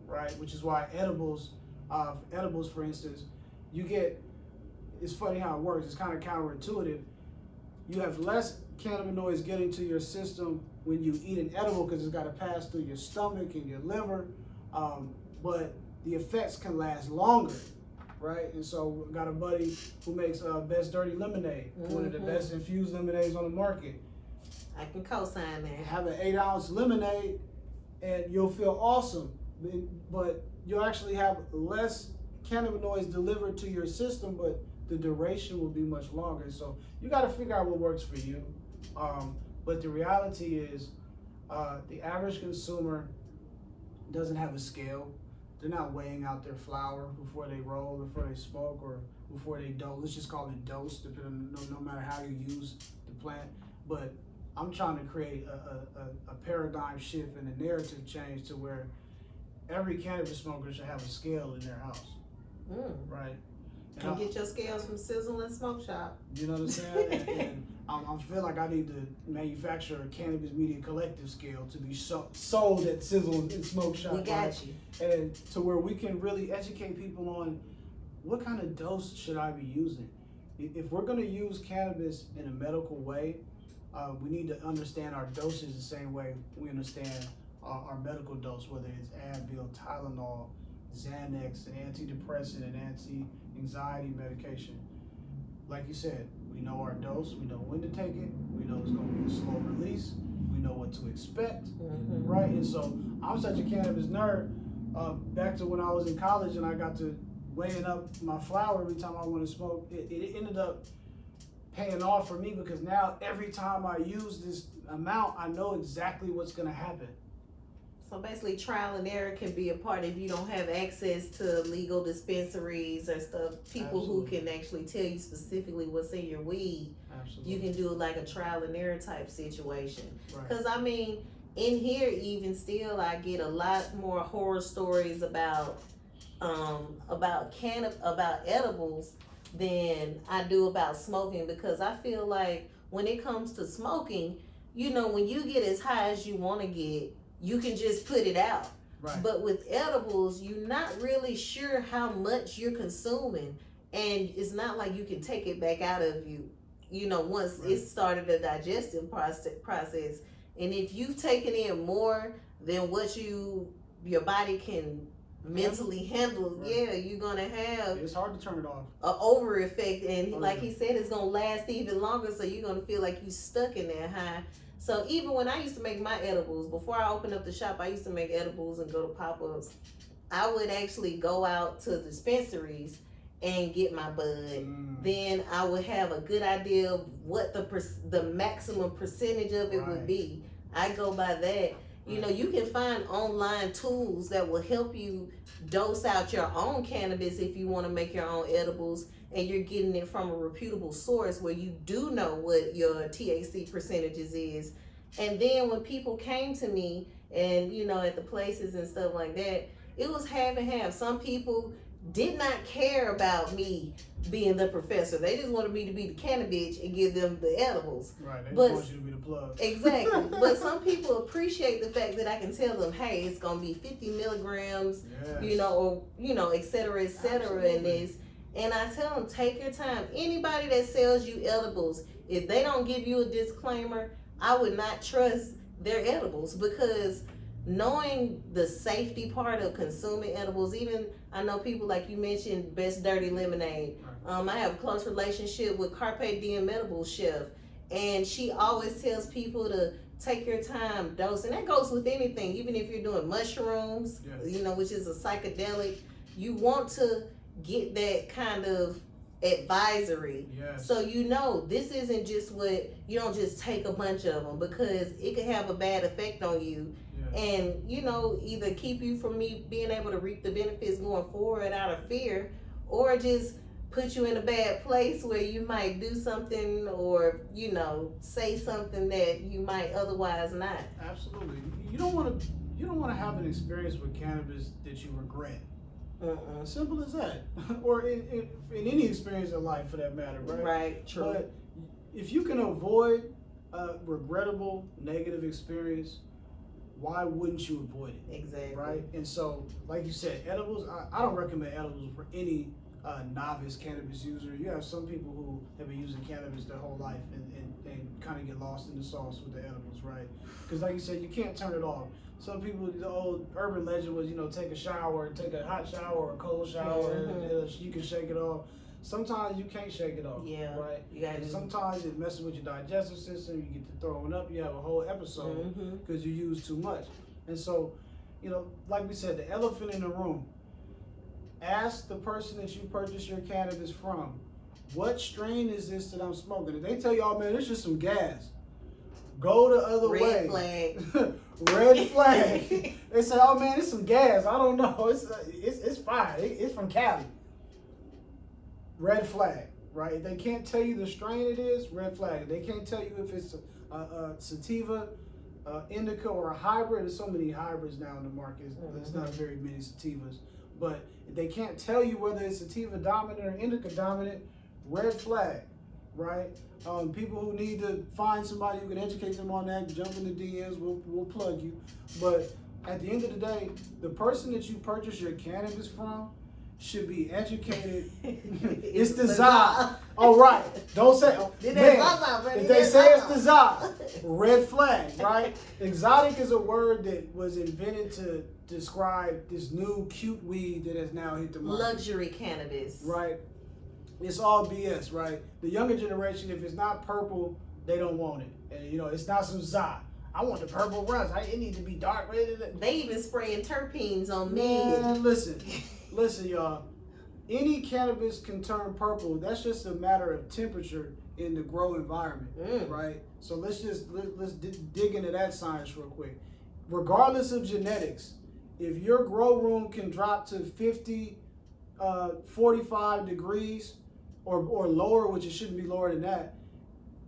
right? Which is why edibles, for instance, it's funny how it works. It's kind of counterintuitive. You have less cannabinoids getting to your system when you eat an edible because it's got to pass through your stomach and your liver, but the effects can last longer. Right, and so I got a buddy who makes Best Dirty Lemonade, one of the best infused lemonades on the market. I can co-sign that. Have an 8-ounce lemonade, and you'll feel awesome, but you'll actually have less cannabinoids delivered to your system, but the duration will be much longer. So you got to figure out what works for you. But the reality is, the average consumer doesn't have a scale. They're not weighing out their flower before they roll, before they smoke, or before they dose. Let's just call it dose, depending on no matter how you use the plant. But I'm trying to create a paradigm shift and a narrative change to where every cannabis smoker should have a scale in their house, right? And get your scales from Sizzle and Smoke Shop. You know what I'm saying? and I feel like I need to manufacture a Cannabis Media Collective scale to be sold at Sizzle and Smoke Shop. We got you. And to where we can really educate people on what kind of dose should I be using. If we're going to use cannabis in a medical way, we need to understand our doses the same way we understand our medical dose, whether it's Advil, Tylenol, Xanax, an antidepressant, an anti-anxiety medication. Like you said, we know our dose, we know when to take it, we know it's going to be a slow release, we know what to expect, right? And so I'm such a cannabis nerd, back to when I was in college and I got to weighing up my flower every time I want to smoke, it ended up paying off for me because now every time I use this amount, I know exactly what's going to happen. So basically trial and error can be a part if you don't have access to legal dispensaries or stuff, people who can actually tell you specifically what's in your weed. Absolutely. You can do like a trial and error type situation. Right. Because I mean, in here even still I get a lot more horror stories about edibles than I do about smoking, because I feel like when it comes to smoking, you know, when you get as high as you want to get, you can just put it out. Right. But with edibles, you're not really sure how much you're consuming, and it's not like you can take it back out of you, you know, once it's started the digestive process. And if you've taken in more than what your body can mentally handle, you're gonna have, it's hard to turn it off, an over effect, and like he said, it's gonna last even longer, so you're gonna feel like you stuck in that high. So even when I used to make my edibles, before I opened up the shop, I used to make edibles and go to pop-ups. I would actually go out to dispensaries and get my bud. Then I would have a good idea of what the maximum percentage of it would be. I go by that. You know, you can find online tools that will help you dose out your own cannabis if you want to make your own edibles, and you're getting it from a reputable source where you do know what your THC percentages is. And then when people came to me and, you know, at the places and stuff like that, it was half and half. Some people did not care about me being the professor. They just wanted me to be the cannabis and give them the edibles. Right, they But- just want you to be the plug. Exactly. But some people appreciate the fact that I can tell them, hey, it's gonna be 50 milligrams, Yes. or et cetera, in Absolutely. this. And I tell them, take your time. Anybody that sells you edibles, if they don't give you a disclaimer, I would not trust their edibles, because knowing the safety part of consuming edibles, even I know people like you mentioned, Best Dirty Lemonade. I have a close relationship with Carpe Diem Edible Chef, and she always tells people to take your time dosing. That goes with anything, even if you're doing mushrooms, Yes. which is a psychedelic. You want to get that kind of advisory. Yes. So this isn't just you don't just take a bunch of them, because it could have a bad effect on you. Yes. And either keep you from me being able to reap the benefits going forward out of fear, or just put you in a bad place where you might do something or say something that you might otherwise not. Absolutely. You don't want to have an experience with cannabis that you regret. Simple as that. Or in any experience in life, for that matter, right? Right. True. But if you can avoid a regrettable negative experience, why wouldn't you avoid it? Exactly. Right? And so, like you said, edibles, I don't recommend edibles for any novice cannabis user. You have some people who have been using cannabis their whole life and kind of get lost in the sauce with the edibles, right? Because like you said, you can't turn it off. Some people, the old urban legend was, take a shower, take a hot shower or a cold shower, and you can shake it off. Sometimes you can't shake it off, Yeah. right? You gotta And sometimes it messes with your digestive system. You get to throwing up. You have a whole episode because you use too much. And so, like we said, the elephant in the room. Ask the person that you purchase your cannabis from, what strain is this that I'm smoking? If they tell you, oh man, it's just some gas, go the other way. Red flag. Red flag. They say, oh man, it's some gas. I don't know. It's fine. It's from Cali. Red flag, right? If they can't tell you the strain it is, red flag. They can't tell you if it's a sativa, indica, or a hybrid. There's so many hybrids now in the market. There's not very many sativas. But if they can't tell you whether it's sativa dominant or indica dominant, red flag, right? People who need to find somebody who can educate them on that, jump in the DMs, we'll plug you. But at the end of the day, the person that you purchase your cannabis from should be educated. It's the Za. All right. Don't say, if they say it's the Za, red flag, right? Exotic is a word that was invented to describe this new cute weed that has now hit the market. Luxury cannabis. Right. It's all BS, right? The younger generation, if it's not purple, they don't want it. And it's not some Za. I want the purple runs. It need to be dark. They even spraying terpenes on me. Man, listen, y'all. Any cannabis can turn purple. That's just a matter of temperature in the grow environment, right? So let's dig into that science real quick. Regardless of genetics, if your grow room can drop to 50, 45 degrees or lower, which it shouldn't be lower than that,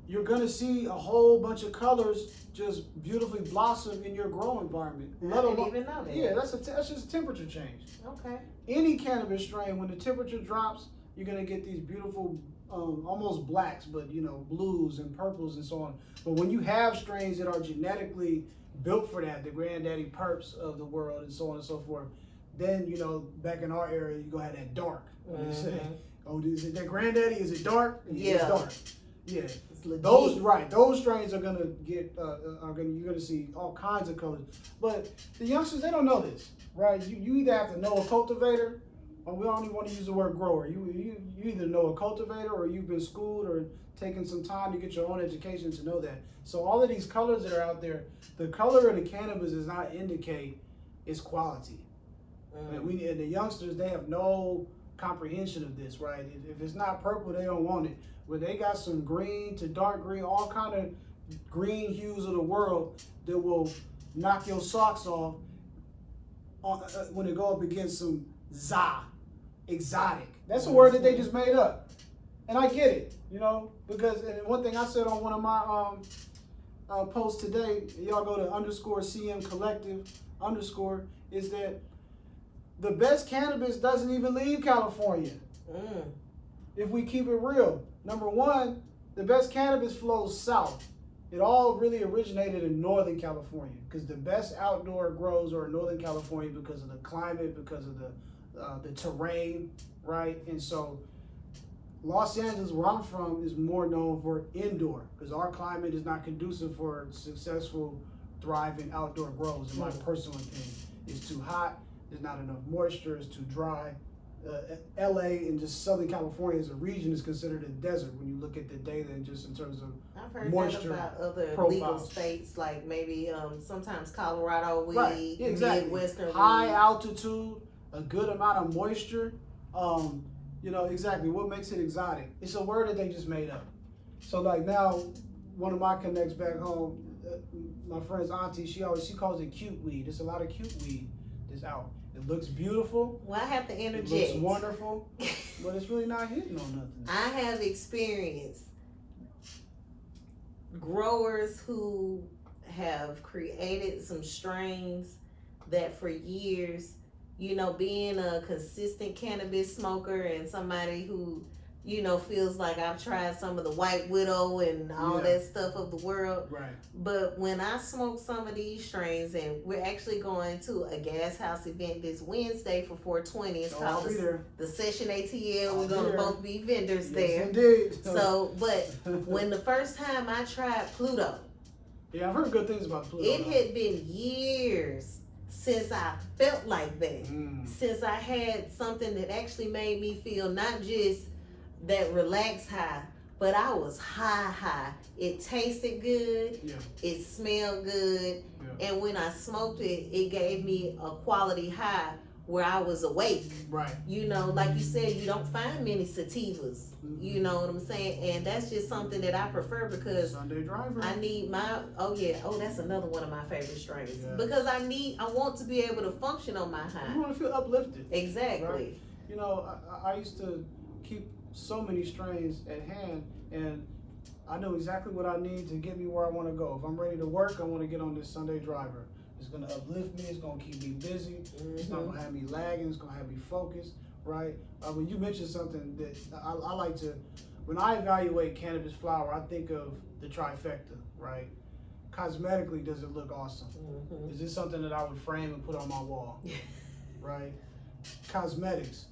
you're gonna see a whole bunch of colors just beautifully blossom in your grow environment. I didn't even know that. Yeah, that's just a temperature change. Okay. Any cannabis strain, when the temperature drops, you're gonna get these beautiful, almost blacks, but blues and purples and so on. But when you have strains that are genetically built for that, the granddaddy perps of the world and so on and so forth, then back in our area, you go have that dark. You say, oh, is it that granddaddy? Is it dark? Yeah. It's dark. Yeah. It's legit. Those strains are gonna get you're gonna see all kinds of colors. But the youngsters, they don't know this, right? You either have to know a cultivator, or we don't even want to use the word grower. You either know a cultivator, or you've been schooled or taken some time to get your own education to know that. So all of these colors that are out there, the color of the cannabis does not indicate its quality. And the youngsters, they have no comprehension of this, right? If it's not purple, they don't want it. Where they got some green to dark green, all kind of green hues of the world that will knock your socks off when they go up against some Za, exotic. That's a word that they just made up. And I get it, because and one thing I said on one of my posts today, y'all go to _CM Collective _ is that the best cannabis doesn't even leave California. If we keep it real. Number one, the best cannabis flows south. It all really originated in Northern California because the best outdoor grows are in Northern California because of the climate, because of the terrain, right? And so Los Angeles, where I'm from, is more known for indoor because our climate is not conducive for successful, thriving outdoor grows, in my personal opinion. It's too hot, there's not enough moisture, it's too dry. LA and just Southern California as a region is considered a desert when you look at the data and just in terms of I've heard moisture that about other profiles. legal states, like maybe sometimes Colorado weed, Right, yeah, exactly. Midwestern high weed. altitude, a good amount of moisture. You know exactly what makes it exotic. It's a word that they just made up. So like now, one of my connects back home, my friend's auntie, she calls it cute weed. There's a lot of cute weed that's out. It looks beautiful. Well, I have to interject. It looks wonderful, but it's really not hitting on nothing. I have experienced growers who have created some strains that for years, you know, being a consistent cannabis smoker and somebody who, you know, feels like I've tried some of the White Widow and all that stuff of the world. Right. But when I smoke some of these strains, and we're actually going to a gas house event this Wednesday for 420. It's called the Session ATL. We're going to both be vendors there. Indeed. So, but when the first time I tried Pluto. Yeah, I've heard good things about Pluto. It had been years since I felt like that. Since I had something that actually made me feel not just that relaxed high, but I was high. It tasted good. Yeah. It smelled good. Yeah. And when I smoked it, it gave me a quality high where I was awake. Right. You know, like you said, you don't find many sativas. You know what I'm saying? And that's just something that I prefer because Sunday driver. I need my, that's another one of my favorite strains. Yeah. Because I want to be able to function on my high. You want to feel uplifted. Exactly. Right? You know, I used to keep so many strains at hand, and I know exactly what I need to get me where I want to go. If I'm ready to work, I want to get on this Sunday driver. It's going to uplift me. It's going to keep me busy. It's not going to have me lagging. It's going to have me focused, right? When you mentioned something that I like to, when I evaluate cannabis flower, I think of the trifecta, right? Cosmetically, does it look awesome? Is this something that I would frame and put on my wall, right? Cosmetics.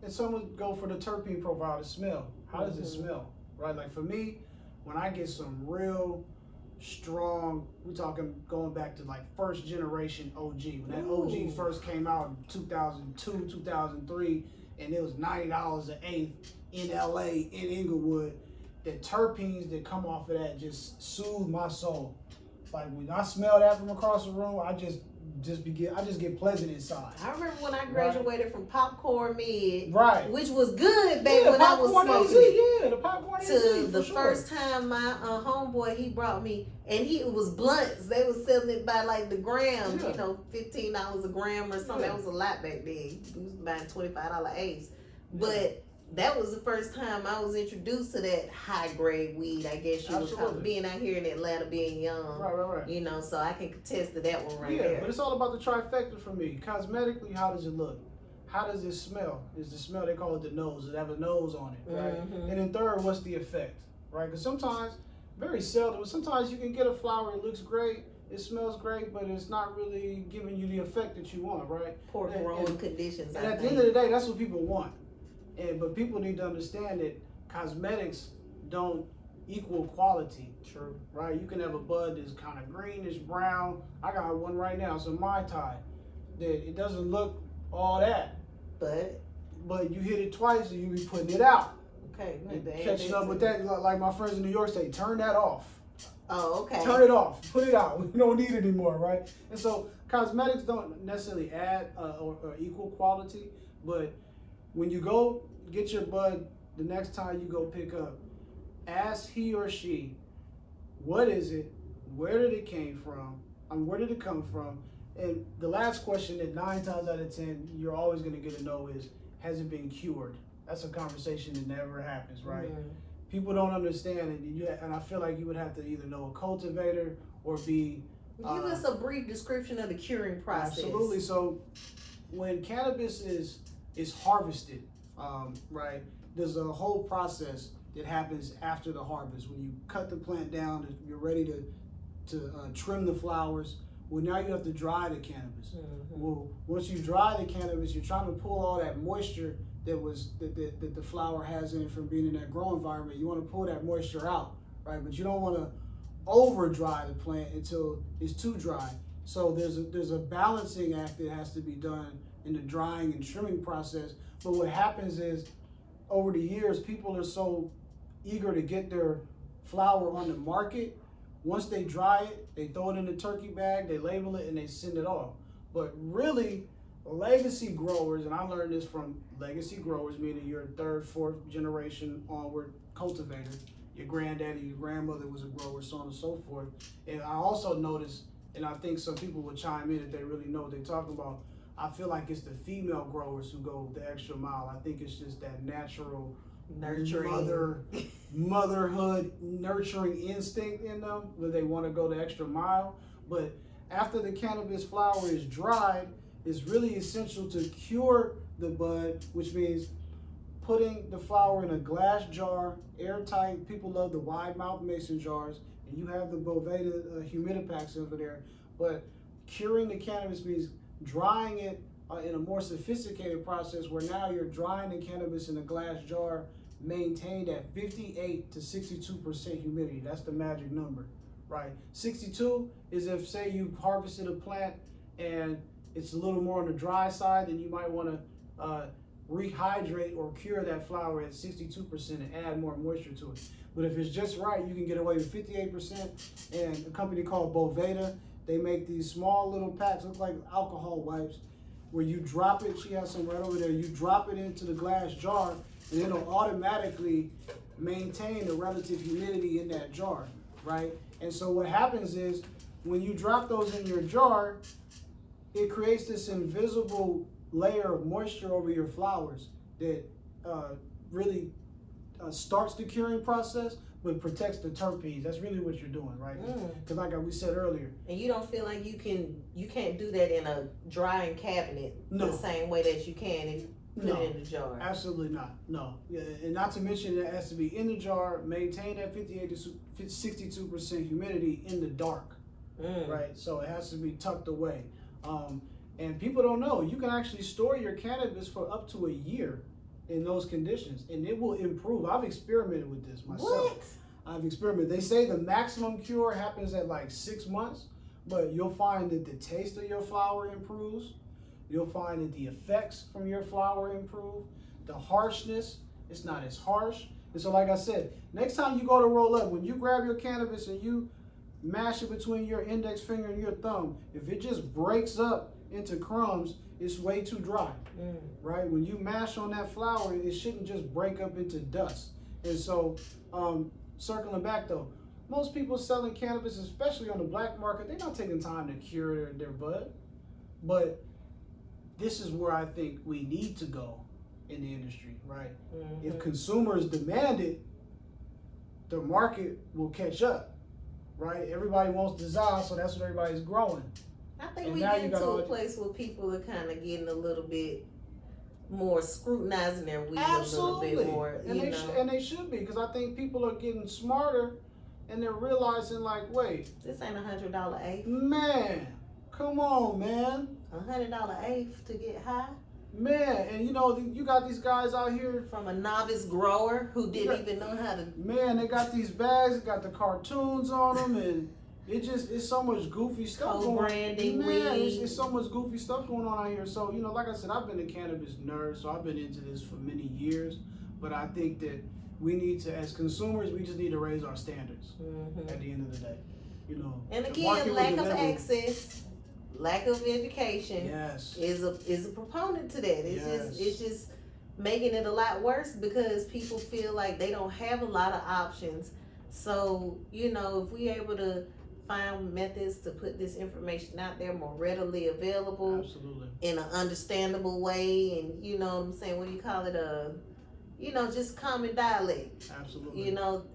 And some would go for the terpene profile, the smell. How does it smell, right? Like for me, when I get some real strong, we're talking going back to like first generation OG. When that OG first came out in 2002, 2003, and it was $90 an eighth in LA, in Inglewood, the terpenes that come off of that just soothe my soul. Like when I smell that from across the room, I just get pleasant inside. I remember when I graduated from Popcorn Mid, which was good, baby, when I was smoking. The popcorn to the first time my homeboy, he brought me, and it was blunts. They was selling it by like the gram, you know, $15 a gram or something. That was a lot back then. We was buying $25 eighths. But that was the first time I was introduced to that high grade weed, I guess you would call it, being out here in Atlanta, being young. Right. You know, so I can contest to that one there. Yeah, but it's all about the trifecta for me. Cosmetically, how does it look? How does it smell? Is the smell, they call it the nose, does it have a nose on it, right? And then third, what's the effect, right? Because sometimes, very seldom, sometimes you can get a flower, it looks great, it smells great, but it's not really giving you the effect that you want, right? Poor growing conditions, And at the end of the day, that's what people want. But people need to understand that cosmetics don't equal quality. True. Right? You can have a bud that's kind of greenish, brown. I got one right now. It's a Mai Tai. That it doesn't look all that. But you hit it twice and you be putting it out. Okay. Catching up with that, like my friends in New York say, turn that off. Oh, okay. Turn it off. Put it out. We don't need it anymore, right? And so cosmetics don't necessarily add or equal quality, but when you go get your bud, the next time you go pick up, ask he or she, what is it? Where did it came from? Where did it come from? And the last question that 9 times out of 10 you're always going to get to know is, has it been cured? That's a conversation that never happens, right? People don't understand it, and I feel like you would have to either know a cultivator or be. Give us a brief description of the curing process. Absolutely. So, when cannabis is harvested, right? There's a whole process that happens after the harvest. When you cut the plant down, you're ready to trim the flowers. Well, now you have to dry the cannabis. Well, once you dry the cannabis, you're trying to pull all that moisture that the flower has in it from being in that grow environment. You want to pull that moisture out, right? But you don't want to over dry the plant until it's too dry. So there's a balancing act that has to be done in the drying and trimming process. But what happens is, over the years, people are so eager to get their flower on the market. Once they dry it, they throw it in the turkey bag, they label it, and they send it off. But really, legacy growers, and I learned this from legacy growers, meaning you're a third, fourth generation onward cultivator. Your granddaddy, your grandmother was a grower, so on and so forth. And I also noticed, and I think some people will chime in if they really know what they're talking about, I feel like it's the female growers who go the extra mile. I think it's just that natural nurturing, motherhood, nurturing instinct in them, where they want to go the extra mile. But after the cannabis flower is dried, it's really essential to cure the bud, which means putting the flower in a glass jar, airtight. People love the wide mouth mason jars, and you have the Boveda humidipacks over there. But curing the cannabis means drying it in a more sophisticated process, where now you're drying the cannabis in a glass jar, maintained at 58 to 62% humidity. That's the magic number, right? 62 is if, say, you've harvested a plant and it's a little more on the dry side, then you might want to rehydrate or cure that flower at 62% and add more moisture to it. But if it's just right, you can get away with 58%. And a company called Boveda, they make these small little packs, look like alcohol wipes, where you drop it. She has some right over there. You drop it into the glass jar, and it'll automatically maintain the relative humidity in that jar, right? And so what happens is, when you drop those in your jar, it creates this invisible layer of moisture over your flowers that really starts the curing process, but protects the terpenes. That's really what you're doing, right? Because like we said earlier. And you don't feel like you can't do that in a drying cabinet No. the same way that you can if you put it in the jar. Absolutely not. No. Yeah, and not to mention, it has to be in the jar, maintain that 58 to 62% humidity in the dark, right? So it has to be tucked away. And people don't know, you can actually store your cannabis for up to a year in those conditions, and it will improve. I've experimented with this myself. What? I've experimented. They say the maximum cure happens at like 6 months, but you'll find that the taste of your flower improves. You'll find that the effects from your flower improve. The harshness, it's not as harsh. And so like I said, next time you go to roll up, when you grab your cannabis and you mash it between your index finger and your thumb, if it just breaks up into crumbs, it's way too dry, right? When you mash on that flower, it shouldn't just break up into dust. And so, circling back though, most people selling cannabis, especially on the black market, they're not taking time to cure their bud. But this is where I think we need to go in the industry, right? If consumers demand it, the market will catch up, right? Everybody wants desire, so that's what everybody's growing. I think we get to a place where people are kind of getting a little bit more scrutinizing their weed a little bit more. And they should be, because I think people are getting smarter and they're realizing, like, wait, this ain't $100 eighth. Man, come on, man. $100 eighth to get high. Man, and you got these guys out here from a novice grower who didn't even know how to. Man, they got these bags, they got the cartoons on them, and it's so much goofy stuff going on. It's so much goofy stuff going on out here. So, like I said, I've been a cannabis nerd, so I've been into this for many years. But I think that we need to, as consumers, we just need to raise our standards at the end of the day. And again, lack of access, lack of education is a proponent to that. It's just making it a lot worse, because people feel like they don't have a lot of options. So, if we able to find methods to put this information out there more readily available, in an understandable way, and what I'm saying, what do you call it, just common dialect.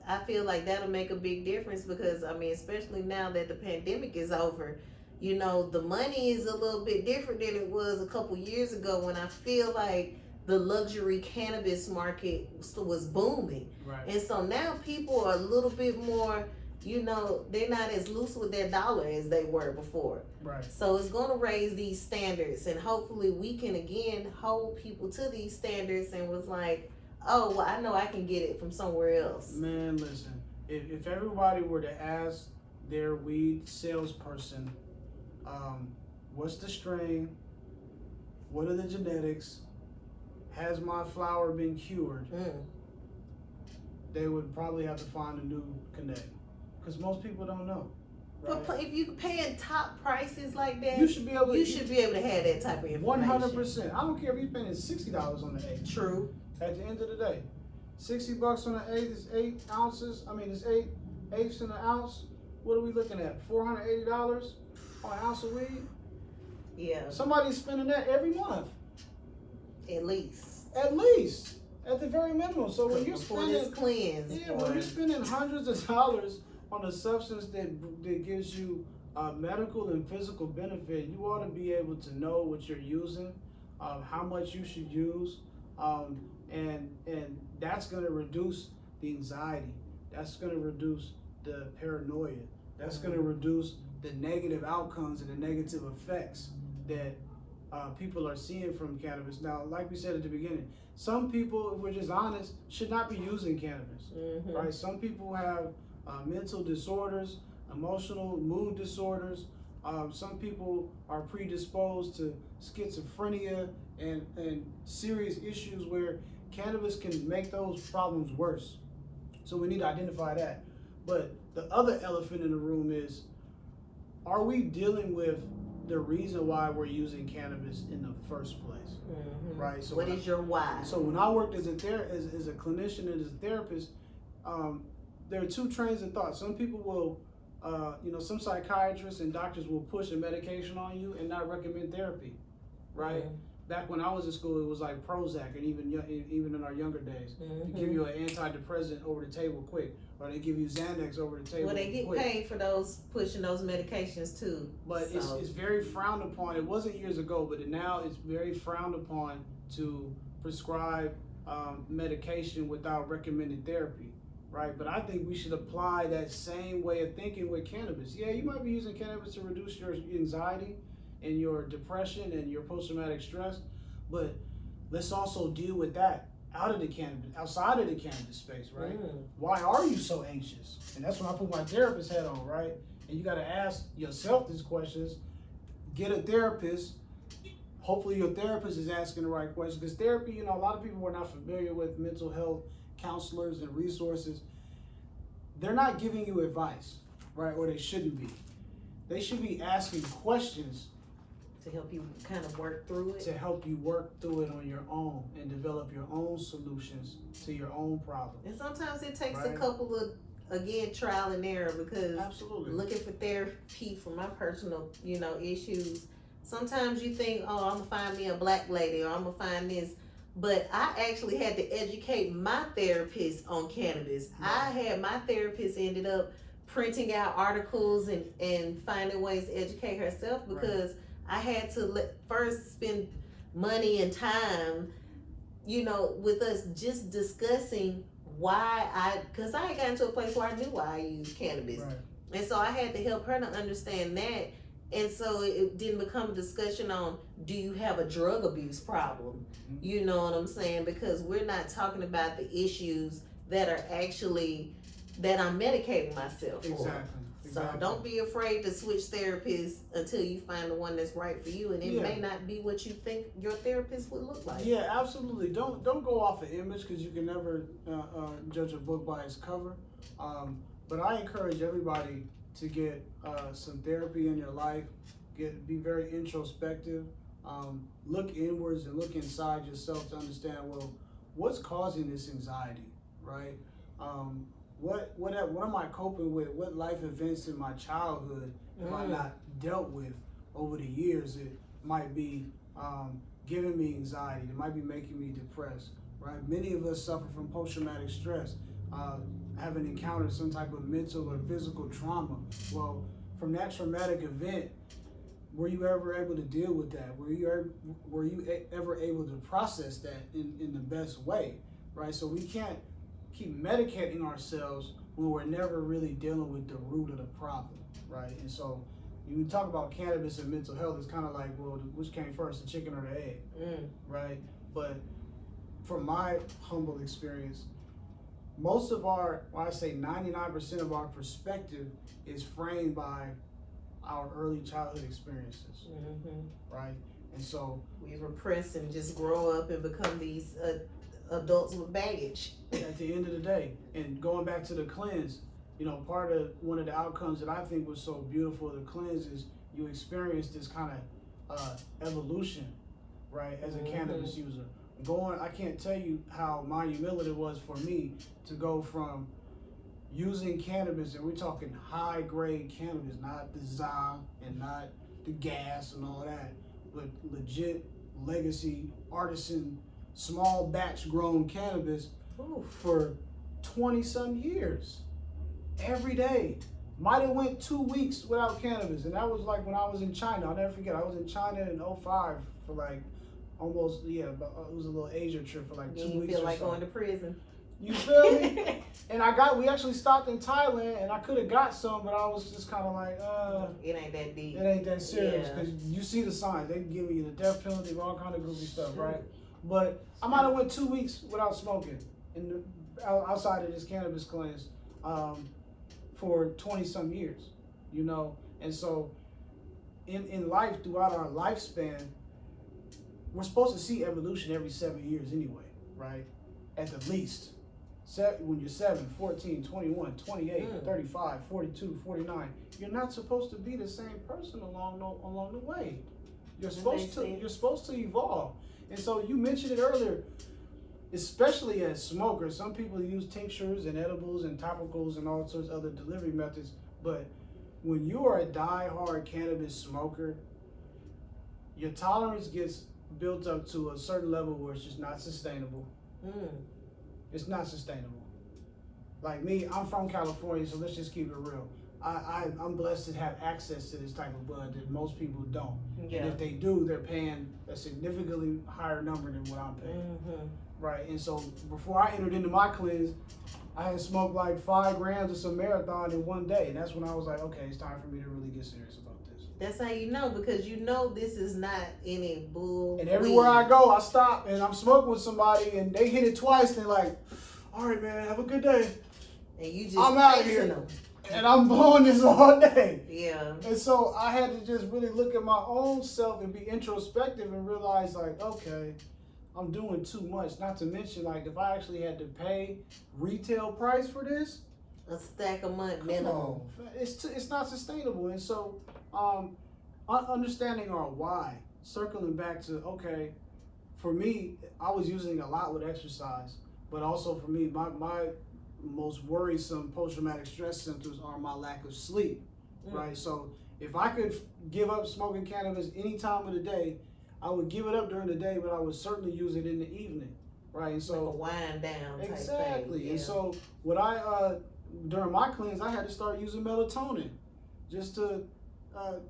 I feel like that'll make a big difference, because especially now that the pandemic is over, You know, the money is a little bit different than it was a couple years ago when I feel like the luxury cannabis market was booming. Right. And so now people are a little bit more, you know, they're not as loose with their dollar as they were before. Right. So it's going to raise these standards, and hopefully we can again hold people to these standards and was like, oh, well, I know I can get it from somewhere else. Man, listen, if everybody were to ask their weed salesperson, what's the strain, what are the genetics, has my flower been cured, they would probably have to find a new connect, because most people don't know. Right? But if you're paying top prices like that, you should be able to, have that type of information. 100%. I don't care if you're spending $60 on the eighth. True. At the end of the day, $60 on the eighth is 8 ounces. I mean, it's 8 eighths in an ounce. What are we looking at? $480 on an ounce of weed? Yeah. Somebody's spending that every month. At least. At least. At the very minimum. So when you're Before spending, this cleanse, when you're spending hundreds of dollars on a substance that gives you medical and physical benefit, you ought to be able to know what you're using, how much you should use, and that's going to reduce the anxiety. That's going to reduce the paranoia. That's going to reduce the negative outcomes and the negative effects that people are seeing from cannabis. Now, like we said at the beginning, some people, if we're just honest, should not be using cannabis, right? Some people have mental disorders, emotional mood disorders. Some people are predisposed to schizophrenia and serious issues where cannabis can make those problems worse. So we need to identify that. But the other elephant in the room is, are we dealing with the reason why we're using cannabis in the first place? Right. So what is your why? So when I worked as a clinician and as a therapist, there are two trains of thought. Some people will, some psychiatrists and doctors will push a medication on you and not recommend therapy, right? Back when I was in school, it was like Prozac, and even in our younger days, they give you an antidepressant over the table quick, or they give you Xanax over the table. Well, they get paid for pushing those medications too. But so. it's very frowned upon. It wasn't years ago, but now it's very frowned upon to prescribe medication without recommended therapy, right? But I think we should apply that same way of thinking with cannabis. Yeah, you might be using cannabis to reduce your anxiety and your depression and your post-traumatic stress, but let's also deal with that outside of the cannabis space, right? Why are you so anxious? And that's when I put my therapist hat on, right? And you got to ask yourself these questions. Get a therapist. Hopefully your therapist is asking the right questions, because therapy, a lot of people are not familiar with mental health counselors and resources. They're not giving you advice, right? Or they shouldn't be. They should be asking questions to help you kind of work through it. To help you work through it on your own and develop your own solutions to your own problems. And sometimes it takes a couple of, again, trial and error, because looking for therapy for my personal, issues, sometimes you think, oh, I'm gonna find me a black lady, or I'm gonna find this. But I actually had to educate my therapist on cannabis. I had my therapist ended up printing out articles and finding ways to educate herself, because I had to first spend money and time, with us just discussing because I had gotten to a place where I knew why I used cannabis. Right. And so I had to help her to understand that. And so it didn't become a discussion on, do you have a drug abuse problem? You know what I'm saying? Because we're not talking about the issues that are actually, that I'm medicating myself for. So don't be afraid to switch therapists until you find the one that's right for you, and it may not be what you think your therapist would look like. Yeah, absolutely. Don't go off an image, because you can never judge a book by its cover. But I encourage everybody to get some therapy in your life. Be very introspective. Look inwards and look inside yourself to understand, well, what's causing this anxiety, right? What am I coping with? What life events in my childhood have I not dealt with over the years? It might be giving me anxiety. It might be making me depressed, right? Many of us suffer from post-traumatic stress, having encountered some type of mental or physical trauma. Well, from that traumatic event, were you ever able to deal with that? Were you ever able to process that in the best way, right? So we can't keep medicating ourselves when we're never really dealing with the root of the problem, right? And so when we talk about cannabis and mental health, it's kind of like, well, which came first, the chicken or the egg, right? But from my humble experience, most of our, well, I say 99% of our perspective is framed by our early childhood experiences, right? And so we repress and just grow up and become these adults with baggage. At the end of the day, and going back to the cleanse, you know, one of the outcomes that I think was so beautiful of the cleanse is you experience this kind of evolution, right, as a cannabis user. I can't tell you how monumental it was for me to go from using cannabis, and we're talking high grade cannabis, not the za and not the gas and all that, but legit legacy artisan small batch grown cannabis for 20 some years. Every day. Might have went 2 weeks without cannabis, and that was like when I was in China. I'll never forget, I was in China in 2005 for like almost, but it was a little Asia trip for like 2 weeks. You feel like going to prison. You feel me? And we actually stopped in Thailand, and I could have got some, but I was just kind of like, it ain't that deep. It ain't that serious, because you see the signs. They give you the death penalty, all kind of goofy stuff, right? But I might have went 2 weeks without smoking outside of this cannabis cleanse for 20 some years, you know? And so in life, throughout our lifespan, we're supposed to see evolution every 7 years anyway, right? At the least. When you're 7, 14, 21, 28, 35, 42, 49, you're not supposed to be the same person along the way. You're supposed to evolve. And so you mentioned it earlier, especially as smokers, some people use tinctures and edibles and topicals and all sorts of other delivery methods. But when you are a die-hard cannabis smoker, your tolerance gets built up to a certain level where it's just not sustainable. It's not sustainable. Like me, I'm from California, so let's just keep it real. I'm blessed to have access to this type of bud that most people don't. And if they do, they're paying a significantly higher number than what I'm paying. Right? And so before I entered into my cleanse, I had smoked like 5 grams of some Marathon in one day. And that's when I was like, okay, it's time for me to really get serious about this. That's how you know, because you know this is not any bull. And everywhere I go, I stop and I'm smoking with somebody and they hit it twice and they're like, all right, man, have a good day. And you just I'm out of here. Them. And I'm blowing this all day. Yeah. And so I had to just really look at my own self and be introspective and realize, like, okay, I'm doing too much. Not to mention, like, if I actually had to pay retail price for this, a stack a month minimum. It's not sustainable. And so understanding our why, circling back to, okay, for me, I was using a lot with exercise, but also for me, my most worrisome post-traumatic stress symptoms are my lack of sleep, right? So if I could give up smoking cannabis any time of the day, I would give it up during the day, but I would certainly use it in the evening, right? And so like a wind down type exactly. thing. And so what during my cleanse, I had to start using melatonin just to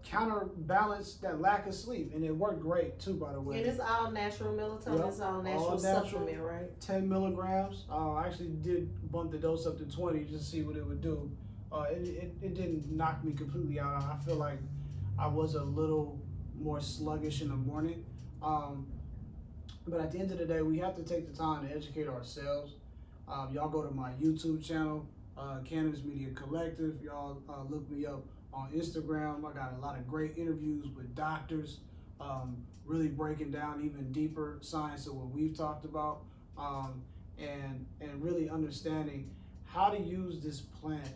counterbalance that lack of sleep, and it worked great too, by the way. And it's all natural melatonin. Yep. It's all natural supplement, right? 10 milligrams. I actually did bump the dose up to 20 just to see what it would do. It didn't knock me completely out. I feel like I was a little more sluggish in the morning. But at the end of the day, we have to take the time to educate ourselves. Y'all go to my YouTube channel, Cannabis Media Collective. Y'all look me up on Instagram. I got a lot of great interviews with doctors, really breaking down even deeper science of what we've talked about, and really understanding how to use this plant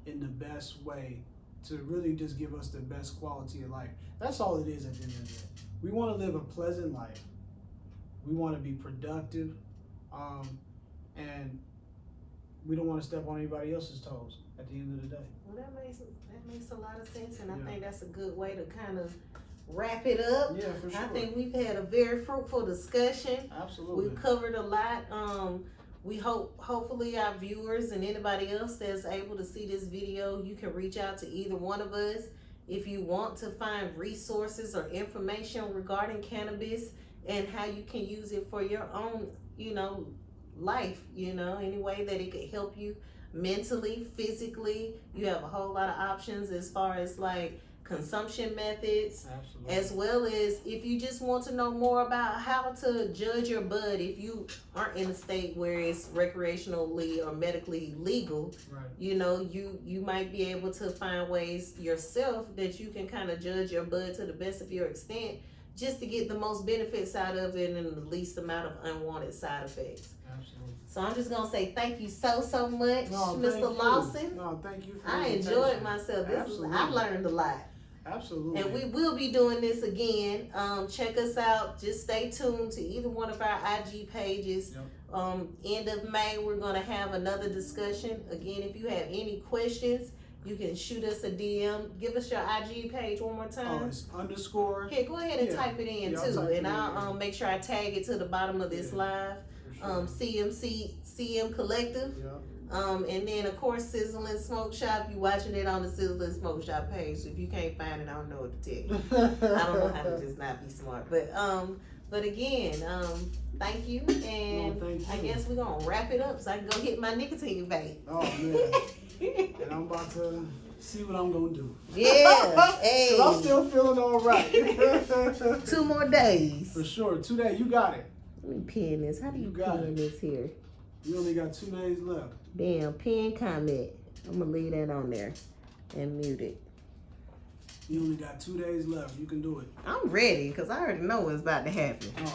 in the best way to really just give us the best quality of life. That's all it is at the end of the day. We want to live a pleasant life. We want to be productive, and we don't want to step on anybody else's toes at the end of the day. Well, that makes a lot of sense, and I think that's a good way to kind of wrap it up. Yeah, for sure. I think we've had a very fruitful discussion. Absolutely. We've covered a lot. We hopefully our viewers and anybody else that's able to see this video, you can reach out to either one of us If you want to find resources or information regarding cannabis and how you can use it for your own, life, any way that it could help you mentally, physically, you have a whole lot of options as far as like consumption methods. Absolutely. As well as if you just want to know more about how to judge your bud if you aren't in a state where it's recreationally or medically legal. Right. You might be able to find ways yourself that you can kind of judge your bud to the best of your extent, just to get the most benefits out of it and the least amount of unwanted side effects. Absolutely. So I'm just gonna say thank you so much, No, Mr. Lawson. No, thank you for I the enjoyed invitation. myself. Absolutely. I learned a lot. Absolutely. And we will be doing this again. Check us out. Just stay tuned to either one of our IG pages. Yep. End of May, we're going to have another discussion. Again, if you have any questions, you can shoot us a DM. Give us your IG page one more time. Oh, it's underscore. Here, go ahead and type it in Yeah, too. I'll type it And in, I'll make sure I tag it to the bottom of this live. For sure. CM Collective. Yep. And then of course Sizzle and Smoke Shop. You watching it on the Sizzle and Smoke Shop page. So if you can't find it, I don't know what to tell you. I don't know how to just not be smart. But again, thank you. And No, thank you. I guess we're gonna wrap it up so I can go hit my nicotine vape. Oh man. And I'm about to see what I'm gonna do. Yeah. Hey. 'Cause I'm still feeling all right. 2 more days. For sure. 2 days. You got it. Let me pin this. How do you got pin it. this here? You only got 2 days left. Bam, pin comment. I'm gonna leave that on there and mute it. You only got 2 days left. You can do it. I'm ready because I already know what's about to happen. Oh,